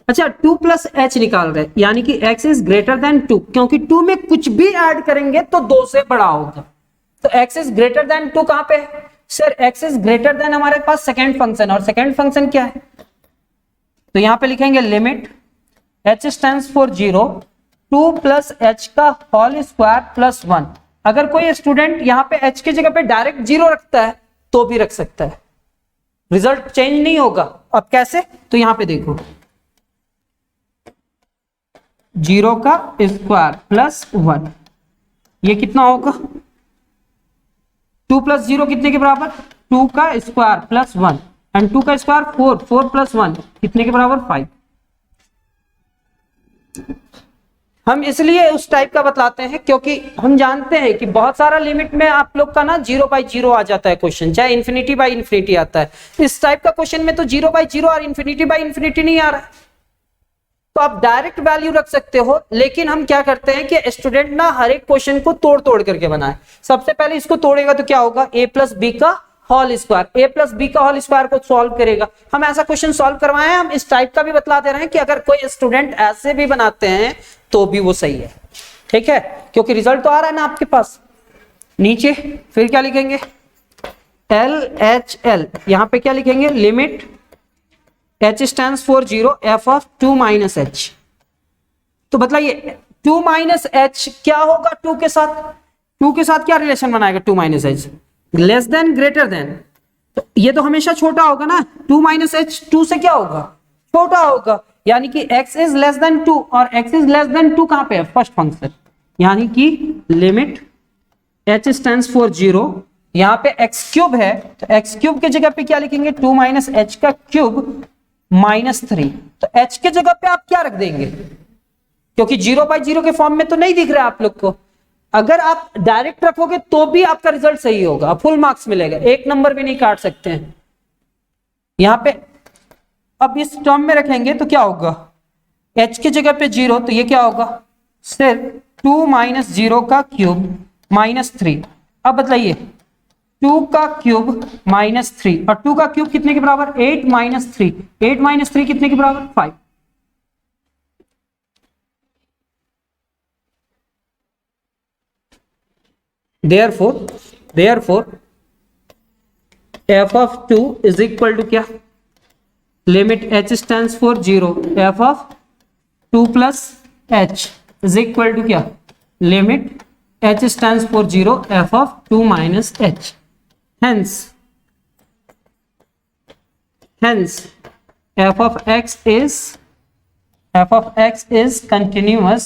अच्छा 2 प्लस h निकाल रहे, यानी कि x इज ग्रेटर देन 2, क्योंकि 2 में कुछ भी ऐड करेंगे तो 2 से बड़ा होगा। तो x इज ग्रेटर देन 2 कहां पे है, sir x is greater then हमारे पास सेकेंड फंक्शन, और सेकेंड फंक्शन क्या है, तो यहां पे लिखेंगे limit h stands for 0, 2 plus h का होल स्क्वायर प्लस 1। अगर कोई स्टूडेंट यहां पे h की जगह पे डायरेक्ट 0 रखता है तो भी रख सकता है, रिजल्ट चेंज नहीं होगा। अब कैसे, तो यहां पे देखो 0 का स्क्वायर प्लस 1, ये कितना होगा, 2 प्लस 0 कितने के बराबर, 2 का स्क्वायर प्लस 1, एंड 2 का स्क्वायर 4, 4 प्लस 1 कितने के बराबर, 5। हम इसलिए उस टाइप का बतलाते हैं क्योंकि हम जानते हैं कि बहुत सारा लिमिट में आप लोग का ना 0/0 आ जाता है क्वेश्चन, चाहे इन्फिनिटी बाई इन्फिनिटी आता है। इस टाइप का क्वेश्चन में तो 0/0 और इन्फिनिटी बाई इन्फिनिटी नहीं आ रहा है, तो आप डायरेक्ट वैल्यू रख सकते हो। लेकिन हम क्या करते हैं कि स्टूडेंट ना हर एक क्वेश्चन को तोड़ तोड़ करके बनाए। सबसे पहले इसको तोड़ेगा तो क्या होगा, a प्लस बी का whole square, a plus B का होल स्क्वायर को सॉल्व करेगा। हम ऐसा क्वेश्चन सॉल्व करवाएं, हम इस टाइप का भी बतला दे रहे हैं कि अगर कोई स्टूडेंट ऐसे भी बनाते हैं तो भी वो सही है, ठीक है, क्योंकि रिजल्ट तो आ रहा है ना आपके पास नीचे। फिर क्या लिखेंगे, LHL, यहां पे क्या लिखेंगे, limit h stands for 0, f of 2 minus h। तो बताइए 2 माइनस h क्या होगा, 2 के साथ क्या रिलेशन बनाएगा, 2 minus h less than greater than. तो ये तो हमेशा छोटा होगा ना, 2 माइनस h 2 से क्या होगा, छोटा होगा, यानी कि x इज लेस देन 2, और x इज लेस देन 2 कहां पे है, फर्स्ट फंक्शन। यानी कि लिमिट h स्टैंड्स फॉर 0, यहां पे x क्यूब है, तो x क्यूब की जगह पे क्या लिखेंगे, 2 माइनस h का क्यूब -3। तो h की जगह पे आप क्या रख देंगे, क्योंकि 0/0 के फॉर्म में तो नहीं दिख रहा है आप लोग को। अगर आप डायरेक्ट रखोगे तो भी आपका रिजल्ट सही होगा, फुल मार्क्स मिलेगा, 1 नंबर भी नहीं काट सकते हैं यहां पे। अब इस टर्म में रखेंगे तो क्या होगा, h की जगह पे 0, तो ये क्या होगा, सिर्फ 2 माइनस 0 का क्यूब -3। अब बताइए 2 का क्यूब -3, और 2 का क्यूब कितने के बराबर, 8 माइनस 3, 8 माइनस 3 कितने के बराबर, 5। therefore f of 2 is equal to क्या, limit h stands for 0, f of 2 plus h is equal to क्या, limit h stands for 0, f of 2 minus h। hence f of x is continuous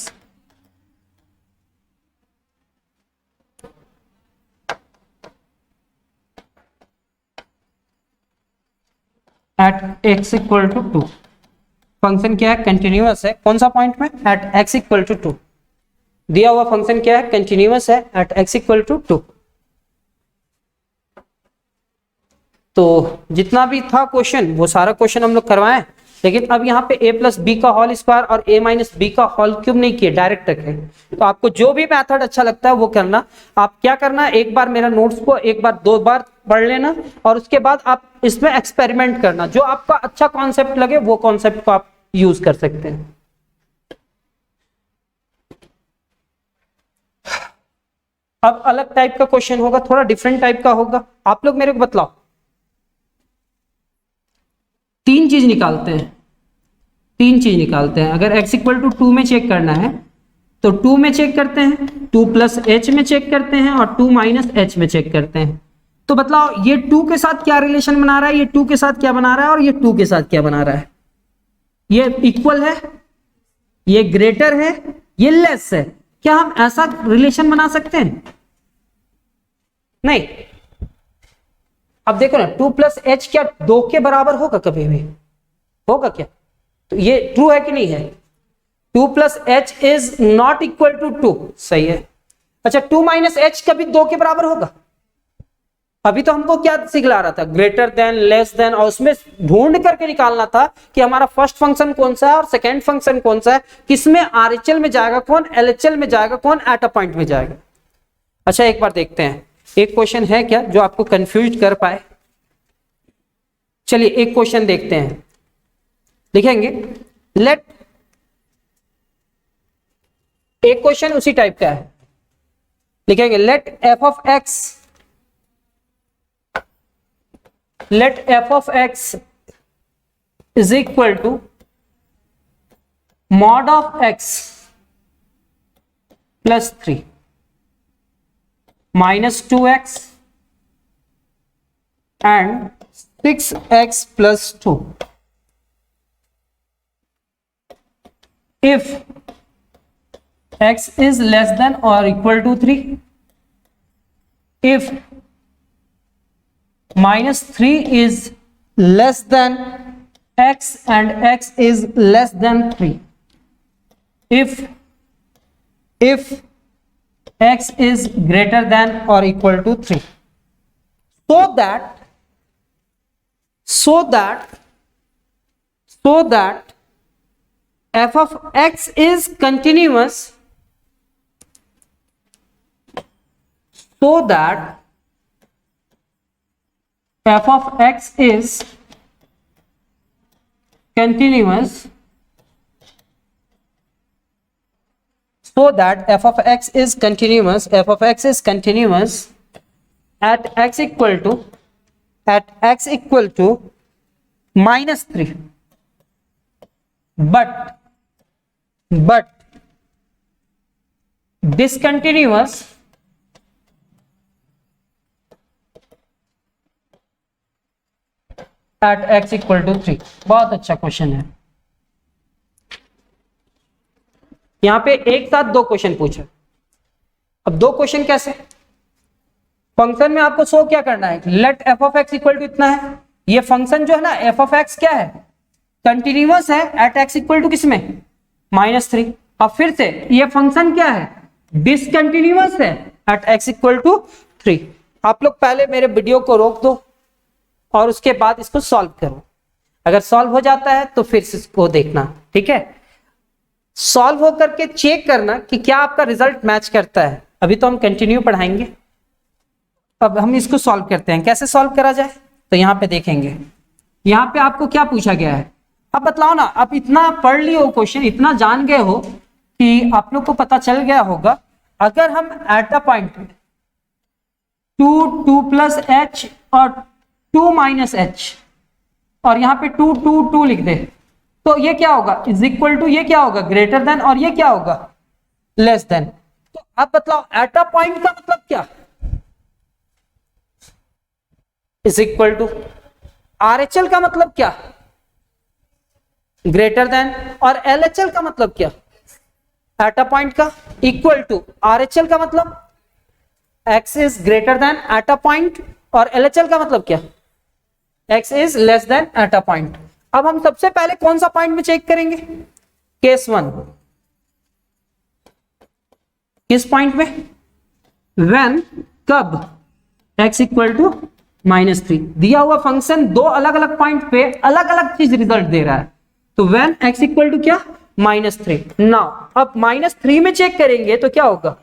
at x equal to 2। Function क्या है, continuous है, कौन सा point में, eight x equal to 2। दिया हुआ function क्या है, कंटिन्यूअस है एट x इक्वल टू 2। तो जितना भी था क्वेश्चन वो सारा क्वेश्चन हम लोग करवाएं, लेकिन अब यहाँ पे a प्लस बी का होल स्क्वायर और a माइनस बी का होल क्यूब नहीं किए, डायरेक्ट रखे। तो आपको जो भी मेथड अच्छा लगता है वो करना। आप क्या करना, एक बार मेरा नोट्स को 1 बार 2 बार पढ़ लेना, और उसके बाद आप इसमें एक्सपेरिमेंट करना, जो आपका अच्छा कॉन्सेप्ट लगे वो कॉन्सेप्ट को आप यूज कर सकते हैं। अब अलग टाइप का क्वेश्चन होगा, थोड़ा डिफरेंट टाइप का होगा। आप लोग मेरे को बतलाओ, 3 चीज निकालते हैं। अगर x इक्वल टू 2 में चेक करना है तो 2 में चेक करते हैं, 2 प्लस h में चेक करते हैं, और 2 माइनस h में चेक करते हैं। तो बतलाओ ये 2 के साथ क्या रिलेशन बना रहा है, ये 2 के साथ क्या बना रहा है, और ये 2 के साथ क्या बना रहा है। ये इक्वल है, ये ग्रेटर है, ये लेस है। क्या हम ऐसा रिलेशन बना सकते हैं? नहीं, अब देखो ना 2 प्लस एच क्या 2 के बराबर होगा? कभी भी होगा क्या? तो ये ट्रू है कि नहीं है? 2 plus H is not equal to 2, सही है। अच्छा 2 माइनस एच कभी 2 के बराबर होगा? अभी तो हमको क्या सिखला रहा था? ग्रेटर देन, लेस देन, और उसमें ढूंढ करके निकालना था कि हमारा फर्स्ट फंक्शन कौन सा है और सेकेंड फंक्शन कौन सा है, किसमें आरएचएल में जाएगा कौन, एलएचएल में जाएगा कौन, एट अ पॉइंट में जाएगा। अच्छा एक बार देखते हैं, एक क्वेश्चन है क्या जो आपको कंफ्यूज कर पाए? चलिए एक क्वेश्चन देखते हैं, लिखेंगे लेट, एक क्वेश्चन उसी टाइप का है, लिखेंगे let F of X, let f of x is equal to mod of x plus 3 minus 2x and 6x plus 2 if x is less than or equal to 3, if minus 3 is less than x and x is less than 3, if x is greater than or equal to 3, so that f of x is continuous, so that f of x is continuous, so that f of x is continuous, f of x is continuous at x equal to minus 3, but discontinuous at x equal to 3। बहुत अच्छा question है। यहां पे एक साथ दो question पूछा। अब दो क्वेश्चन कैसे? फंक्शन में आपको शो क्या करना है, let F of X equal to इतना है, ये फंक्शन जो है ना एफ ऑफ एक्स क्या है, कंटिन्यूअस है एट एक्स इक्वल टू किसमें, -3। अब फिर से ये फंक्शन क्या है, डिसकंटिन्यूअस है एट एक्स इक्वल टू 3। आप लोग पहले मेरे वीडियो को रोक दो और उसके बाद इसको सॉल्व करो, अगर सॉल्व हो जाता है तो फिर इसको देखना, ठीक है। सॉल्व होकर के चेक करना कि क्या आपका रिजल्ट मैच करता है। अभी तो हम कंटिन्यू पढ़ाएंगे, अब हम इसको सॉल्व करते हैं। कैसे सॉल्व करा जाए, तो यहाँ पे देखेंगे, यहाँ पे आपको क्या पूछा गया है। अब बतलाओ ना, आप इतना पढ़ लिए हो क्वेश्चन, इतना जान गए हो कि आप लोग को पता चल गया होगा, अगर हम eight a point 2 plus H और 2 माइनस एच और यहाँ पे 2 लिख दे, तो ये क्या होगा, इज इक्वल टू, ये क्या होगा, ग्रेटर देन, और ये क्या होगा, लेस देन। तो अब बतलाओ एट अ पॉइंट का मतलब क्या, इज इक्वल टू, आरएचएल का मतलब क्या, ग्रेटर देन, और एलएचएल का मतलब क्या, एट अ पॉइंट का इक्वल टू। आरएचएल का मतलब x is greater then eight a point, और एलएचएल का मतलब क्या, x is less then eight a point. अब हम सबसे पहले कौन सा पॉइंट में चेक करेंगे, केस 1। किस पॉइंट में, व्हेन, कब, x इक्वल टू -3। दिया हुआ फंक्शन दो अलग अलग पॉइंट पे अलग अलग चीज रिजल्ट दे रहा है, तो व्हेन x इक्वल टू क्या, -3। नाउ अब -3 में चेक करेंगे तो क्या होगा,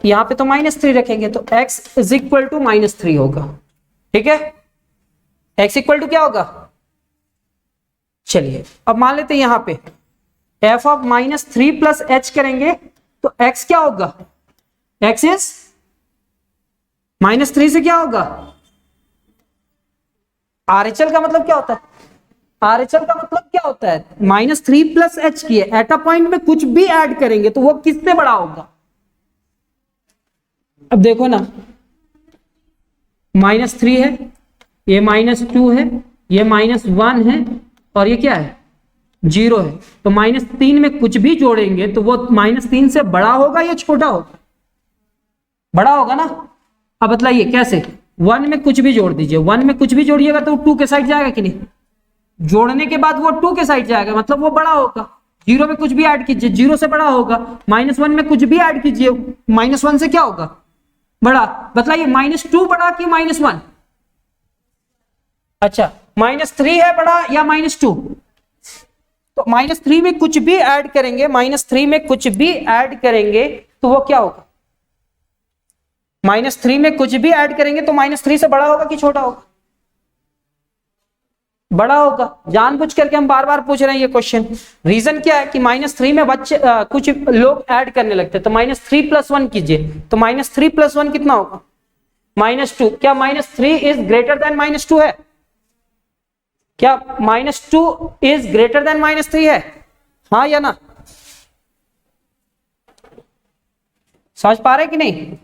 यहां पे तो -3 रखेंगे तो x इज इक्वल टू -3 होगा, ठीक है। x इक्वल टू क्या होगा, चलिए अब मान लेते हैं यहां पे f ऑफ -3 प्लस h करेंगे तो x क्या होगा, x इज -3 से क्या होगा, RHL का मतलब क्या होता है, RHL का मतलब क्या होता है, -3 प्लस h की है, एट अ पॉइंट में कुछ भी ऐड करेंगे तो वो किससे बड़ा होगा। अब देखो ना, -3 है, ये -2 है, ये -1 है, और ये क्या है, 0 है, तो -3 में कुछ भी जोड़ेंगे तो वो -3 से बड़ा होगा या छोटा होगा, बड़ा होगा ना। अब बतलाइए कैसे, 1 में कुछ भी जोड़ दीजिए, 1 में कुछ भी जोड़िएगा तो 2 के साइड जाएगा कि नहीं, जोड़ने के बाद वो 2 के साइड जाएगा, मतलब वो बड़ा होगा। 0 में कुछ भी ऐड कीजिए, 0 से बड़ा होगा। -1 में कुछ भी ऐड कीजिए, -1 से क्या होगा, बड़ा। बतलाइए -2 बड़ा कि -1? अच्छा, -3 है बड़ा या -2? तो -3 में कुछ भी ऐड करेंगे, -3 में कुछ भी ऐड करेंगे तो वो क्या होगा, -3 में कुछ भी ऐड करेंगे तो -3 से बड़ा होगा कि छोटा होगा, बड़ा होगा। जानबूझ करके हम बार बार पूछ रहे हैं ये क्वेश्चन। रीजन क्या है कि -3 में बच्चे कुछ लोग ऐड करने लगते हैं, तो -3 + 1 कीजिए, तो -3 + 1 कितना होगा, -2। क्या -3 इज ग्रेटर देन -2 है? क्या -2 इज ग्रेटर देन -3 है? हाँ या ना, समझ पा रहे कि नहीं?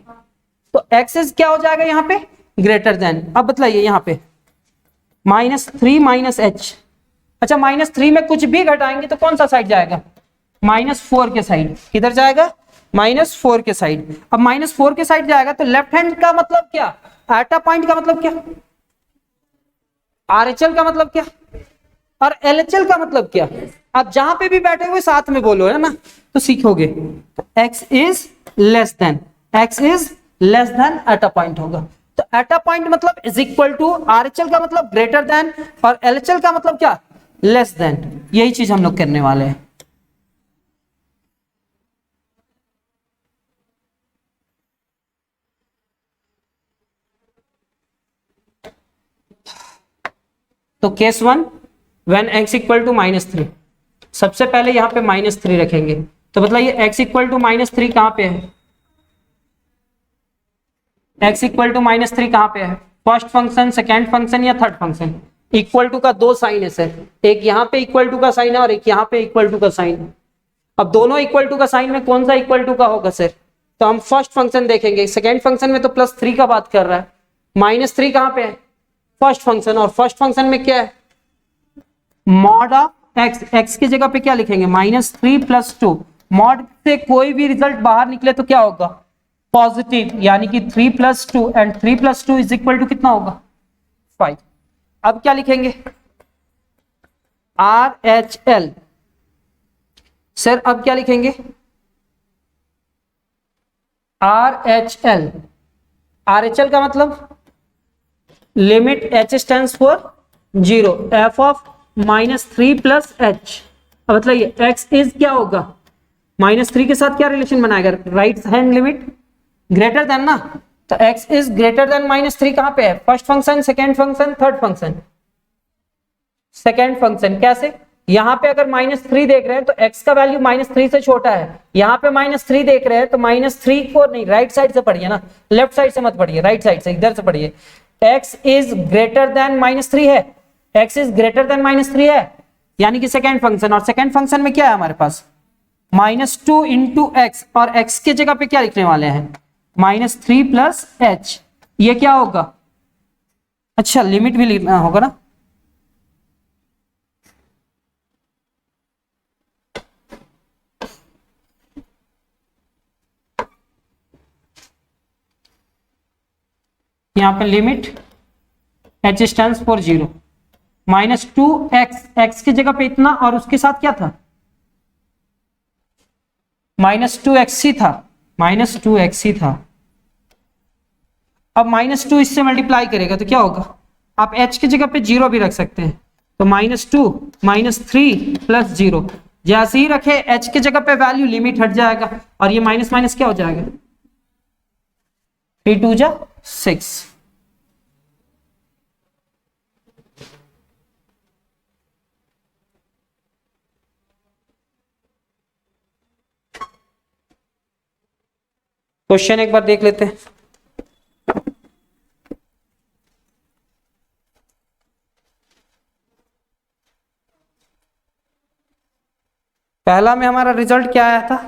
तो एक्सेस क्या हो जाएगा यहाँ पे, ग्रेटर देन। अब बतलाइए यहाँ पे -3 - h। अच्छा, -3 में कुछ भी घटाएंगे तो कौन सा साइड जाएगा, -4 के साइड। किधर जाएगा, -4 के साइड। अब -4 के साइड जाएगा तो लेफ्ट हैंड का मतलब क्या, एटा पॉइंट का मतलब क्या, RHL का मतलब क्या, और LHL का मतलब क्या। आप जहां पे भी बैठे हुए साथ में बोलो, है ना, तो सीखोगे। x is less then, x is less then Etah point होगा। तो एटा पॉइंट मतलब इज इक्वल टू, RHL का मतलब ग्रेटर देन, और LHL का मतलब क्या, लेस देन। यही चीज हम लोग करने वाले हैं। तो case 1, when x equal to -3, सबसे पहले यहां पे -3 रखेंगे। तो बताइए x इक्वल टू -3 कहां पे है, x इक्वल टू -3 कहां पे है, फर्स्ट फंक्शन, सेकेंड फंक्शन या थर्ड फंक्शन। इक्वल टू का 2 साइन है सर, एक यहाँ पे इक्वल टू का साइन है और एक यहाँ पे इक्वल टू का साइन है। अब दोनों इक्वल टू का साइन में कौन सा इक्वल टू का होगा सर, तो हम फर्स्ट फंक्शन देखेंगे। सेकेंड फंक्शन में तो +3 का बात कर रहा है, -3 कहां पे है, फर्स्ट फंक्शन, और फर्स्ट फंक्शन में क्या है, मॉड ऑफ x। x की जगह पे क्या लिखेंगे, -3 + 2। मॉड से कोई भी रिजल्ट बाहर निकले तो क्या होगा, पॉजिटिव, यानी कि 3 + 2, एंड 3 + 2 इज इक्वल टू कितना होगा, 5। अब क्या लिखेंगे, RHL। सर अब क्या लिखेंगे, RHL। RHL का मतलब limit h stands for 0, f of -3 + h। अब मतलब ये x इज क्या होगा, -3 के साथ क्या रिलेशन बनाएगा, right hand limit greater than ना। तो x इज ग्रेटर देन -3 कहां पे है, first function, second function, third function, second function. कैसे, यहां पे अगर -3 देख रहे हैं तो x का वैल्यू -3 से छोटा है, यहां पे -3 देख रहे हैं तो -3 को नहीं, राइट साइड से पढ़िए ना, लेफ्ट साइड से मत पढ़िए, राइट साइड से, इधर से पढ़िए। x इज ग्रेटर देन -3 है, x इज ग्रेटर देन -3 है, यानी कि सेकेंड फंक्शन। और सेकेंड फंक्शन में क्या है हमारे पास, -2 × x, और x की जगह पे क्या लिखने वाले हैं, -3 + h। ये क्या होगा, अच्छा लिमिट भी लिखना होगा ना, यहां पे limit h stands for 0, -2x, x की जगह पे इतना, और उसके साथ क्या था, -2x ही था, -2x ही था। अब -2 इससे मल्टीप्लाई करेगा तो क्या होगा, आप h की जगह पे 0 भी रख सकते हैं, तो -2 -3 + 0। जैसे ही रखे h की जगह पे वैल्यू, लिमिट हट जाएगा, और ये माइनस माइनस क्या हो जाएगा, 3 × 2 = 6। क्वेश्चन एक बार देख लेते हैं। पहला में हमारा रिजल्ट क्या आया था,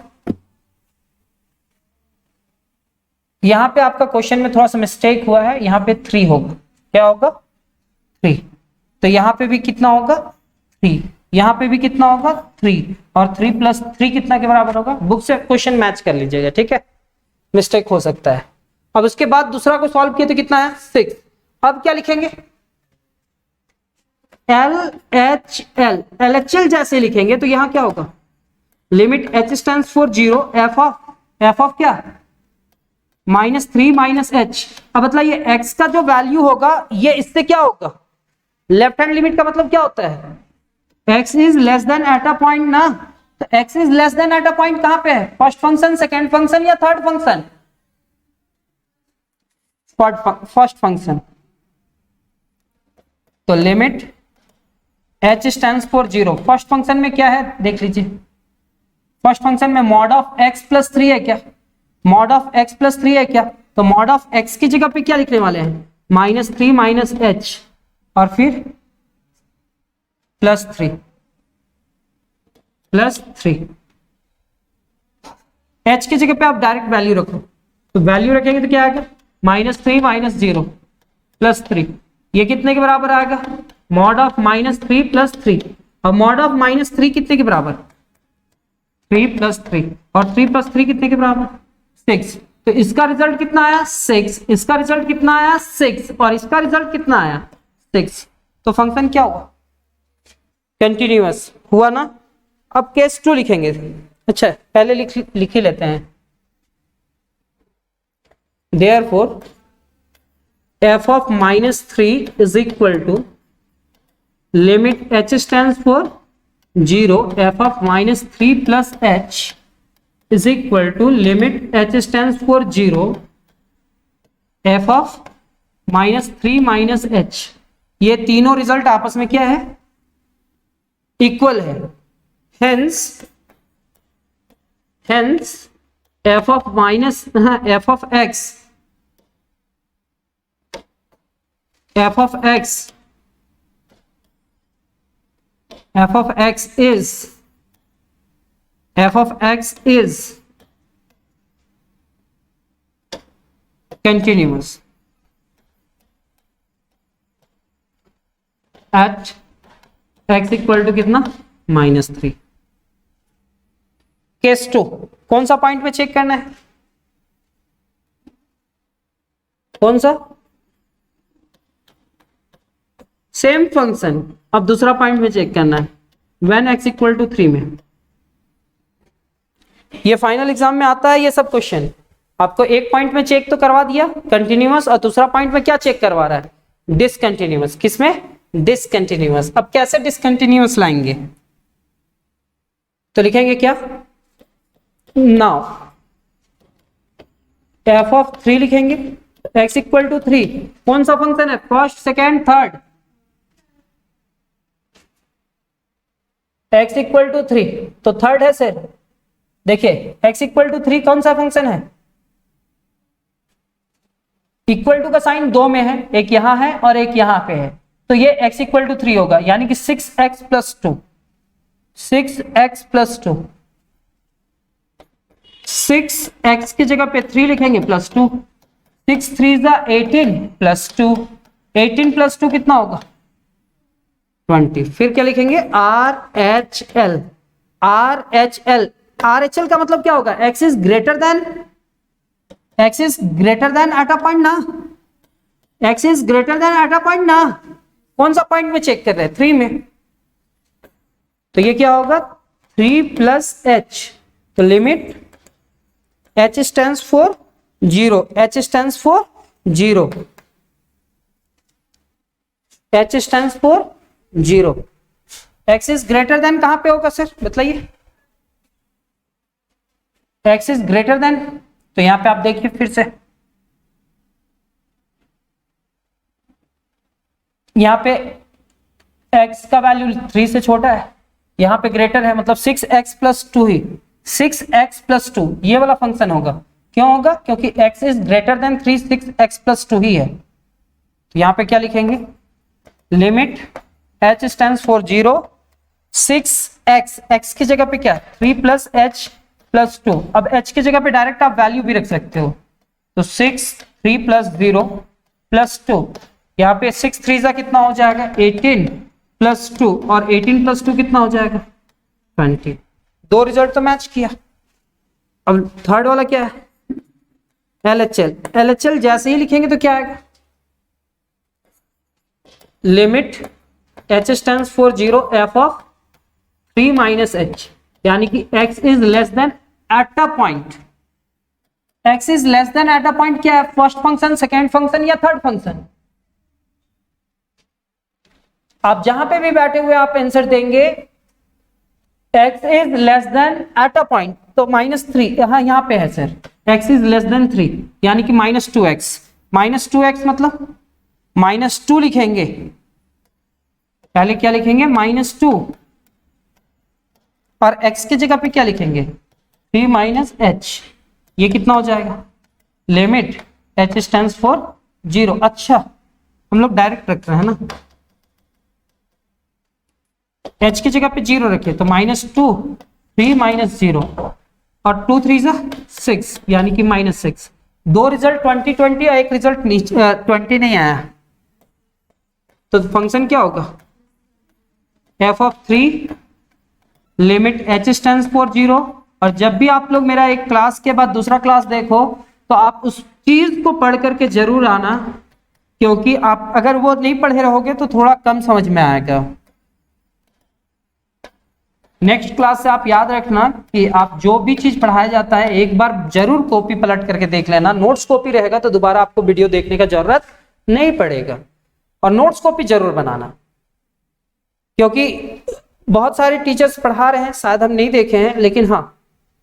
यहां पे आपका क्वेश्चन में थोड़ा सा मिस्टेक हुआ है, यहां पे 3 होगा, क्या होगा, 3। तो यहां पे भी कितना होगा, 3, यहां पे भी कितना होगा, 3, और 3 + 3 कितना के बराबर होगा। बुक से क्वेश्चन मैच कर लीजिएगा, ठीक है, मिस्टेक हो सकता है। अब उसके बाद दूसरा को सॉल्व किया तो कितना है 6। अब क्या लिखेंगे LHL जैसे लिखेंगे तो यहां क्या होगा limit h stands for 0 f of क्या -3 - h। अब बताइए x का जो वैल्यू होगा ये इससे क्या होगा लेफ्ट हैंड लिमिट का मतलब क्या होता है x is less then eight a point ना। तो x is less then eight a point कहां पे है फर्स्ट फंक्शन सेकंड फंक्शन या थर्ड फंक्शन फर्स्ट फंक्शन। तो limit h stands for 0 first function में क्या है देख लीजिए फर्स्ट फंक्शन में मॉड ऑफ x प्लस 3 है क्या मॉड ऑफ x प्लस 3 है क्या। तो मॉड ऑफ x की जगह पे क्या लिखने वाले हैं -3 - h और फिर +3 h की जगह पे आप डायरेक्ट वैल्यू रखो तो वैल्यू रखेंगे तो क्या आएगा -3 - 0 +3 ये कितने के बराबर आएगा मॉड ऑफ -3 + 3 और मॉड ऑफ -3 कितने के बराबर 3 + 3 और 3 + 3 कितने के बराबर 6। तो इसका रिजल्ट कितना आया 6 इसका रिजल्ट कितना आया 6 और इसका रिजल्ट कितना आया 6। तो फंक्शन क्या हुआ कंटिन्यूअस हुआ ना। अब केस 2 लिखेंगे अच्छा पहले लिख ही लेते हैं therefore f of -3 is equal to limit h stands for 0 f of -3 plus h is equal to limit h stands for 0 f of -3 - h। ये तीनों रिजल्ट आपस में क्या है इक्वल है hence f of x f of x is continuous at x equal to कितना -3। Case 2 कौन सा पॉइंट में चेक करना है कौन सा सेम फंक्शन। अब दूसरा पॉइंट में चेक करना है व्हेन x इक्वल टू 3 में। ये फाइनल एग्जाम में आता है ये सब क्वेश्चन आपको एक पॉइंट में चेक तो करवा दिया कंटिन्यूअस और दूसरा पॉइंट में क्या चेक करवा रहा है डिसकंटिन्यूअस। किसमें डिसकंटिन्यूअस। अब कैसे डिसकंटिन्यूअस लाएंगे तो लिखेंगे क्या नाउ f of 3 लिखेंगे x इक्वल टू 3 कौन सा फंक्शन है first second third x equal to 3 तो थर्ड है सर। देखिए x इक्वल टू 3 कौन सा फंक्शन है इक्वल टू का साइन दो में है एक यहां है और एक यहां पे है तो ये x इक्वल टू 3 होगा यानी कि 6x + 2 6x + 2 6x की जगह पे 3 लिखेंगे +2 6 3 = 18 +2 18 + 2 कितना होगा 20। फिर क्या लिखेंगे RHL का मतलब क्या होगा x is greater then eight a point ना x is greater then eight a point ना। कौन सा पॉइंट में चेक कर रहे हैं 3 में तो ये क्या होगा 3 + h। तो limit h stands for 0 h stands for 0 h stands for 0 x is greater then कहां पे होगा सर बताइए x इज ग्रेटर देन तो यहां पे आप देखिए फिर से यहां पे x का वैल्यू 3 से छोटा है यहां पे ग्रेटर है मतलब 6x + 2 ही 6x + 2 ये वाला फंक्शन होगा। क्यों होगा क्योंकि x is greater then 3 6x + 2 ही है। तो यहां पे क्या लिखेंगे limit h stands for 0 6x x की जगह पे क्या 3 + h + 2। अब h की जगह पे डायरेक्ट आप वैल्यू भी रख सकते हो तो 6 3 + 0 + 2 यहाँ पे 6 3 ज़ा कितना हो जाएगा 18 + 2 और 18 + 2 कितना हो जाएगा 20। दो रिजल्ट तो मैच किया। अब थर्ड वाला क्या है LHL जैसे ही लिखेंगे तो क्या आएगा, limit h stands for 0 f of 3 minus h, यानी कि x is less then eight a point, x is less then eight a point क्या है, फर्स्ट फंक्शन, सेकेंड फंक्शन या थर्ड फंक्शन। आप जहां पे भी बैठे हुए आप आंसर देंगे x is less then eight a point, तो -3 यहाँ पे है sir, x is less then 3 यानी कि -2x, -2x मतलब -2 लिखेंगे, पहले क्या लिखेंगे -2 और x की जगह पे क्या लिखेंगे 3 माइनस h, ये कितना हो जाएगा, लिमिट h स्टैंड्स फॉर 0। अच्छा हम लोग डायरेक्ट रख रहे हैं ना, h की जगह पे 0 रखे तो -2 3 माइनस 0 और 2 3 6 यानी कि -6। दो रिजल्ट 20 20 और एक रिजल्ट 20 नहीं आया, तो फंक्शन क्या होगा f of 3 limit h stands for 0। और जब भी आप लोग मेरा एक क्लास के बाद दूसरा क्लास देखो तो आप उस चीज को पढ़ करके जरूर आना, क्योंकि आप अगर वो नहीं पढ़े रहोगे तो थोड़ा कम समझ में आएगा। नेक्स्ट क्लास से आप याद रखना कि आप जो भी चीज पढ़ाया जाता है एक बार जरूर कॉपी पलट करके देख लेना, नोट्स कॉपी रहेगा तो दोबारा आपको वीडियो देखने का जरूरत नहीं पड़ेगा, और नोट्स कॉपी जरूर बनाना, क्योंकि बहुत सारे टीचर्स पढ़ा रहे हैं शायद हम नहीं देखे हैं, लेकिन हाँ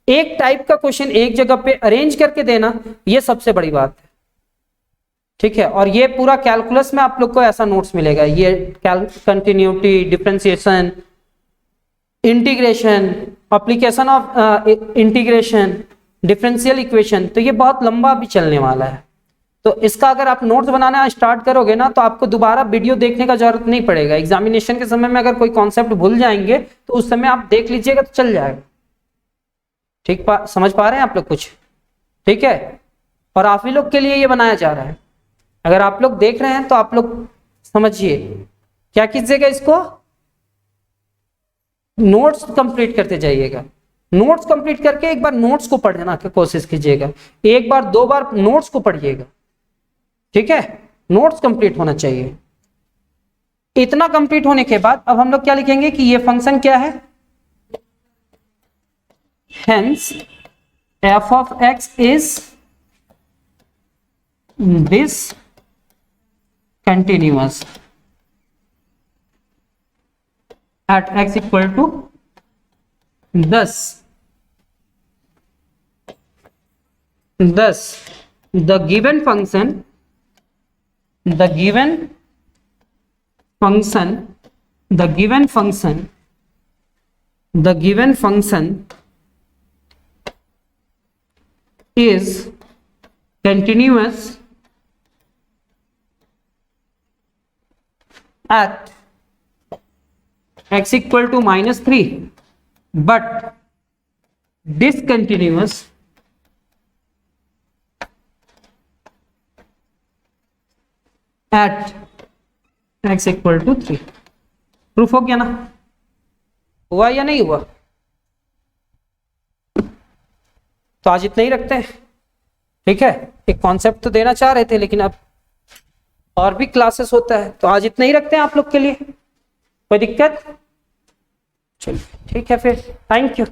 एक टाइप का क्वेश्चन एक जगह पे अरेंज करके देना ये सबसे बड़ी बात है, ठीक है। और ये पूरा कैलकुलस में आप लोग को ऐसा नोट्स मिलेगा, ये continuity, differentiation, integration, application of integration, differential equation, तो ये बहुत लंबा भी चलने वाला है। तो इसका अगर आप नोट्स बनाना स्टार्ट करोगे ना तो आपको दोबारा वीडियो देखने का जरूरत नहीं पड़ेगा। एग्जामिनेशन के समय में अगर कोई कॉन्सेप्ट भूल जाएंगे तो उस समय आप देख लीजिएगा तो चल जाएगा। ठीक समझ पा रहे हैं आप लोग कुछ? ठीक है, और आप ही लोग के लिए ये बनाया जा रहा है। अगर आप लोग देख रहे हैं तो आप लोग समझिए, क्या कीजिएगा, इसको नोट्स कंप्लीट करते जाइएगा। नोट्स कंप्लीट करके एक बार नोट्स को पढ़ना की कोशिश कीजिएगा, एक बार दो बार नोट्स को पढ़िएगा, ठीक है। नोट्स कंप्लीट होना चाहिए। इतना कंप्लीट होने के बाद अब हम लोग क्या लिखेंगे कि ये फंक्शन क्या है, hence f of x is this continuous at x equal to 10. Thus the given function is continuous at x equal to -3 but discontinuous at x equal to 3। Proof हो गया ना? हुआ या नहीं हुआ? तो आज इतना ही रखते हैं, ठीक है। एक कॉन्सेप्ट तो देना चाह रहे थे लेकिन अब और भी क्लासेस होता है, तो आज इतना ही रखते हैं आप लोग के लिए। कोई दिक्कत? चलिए ठीक है फिर, थैंक यू।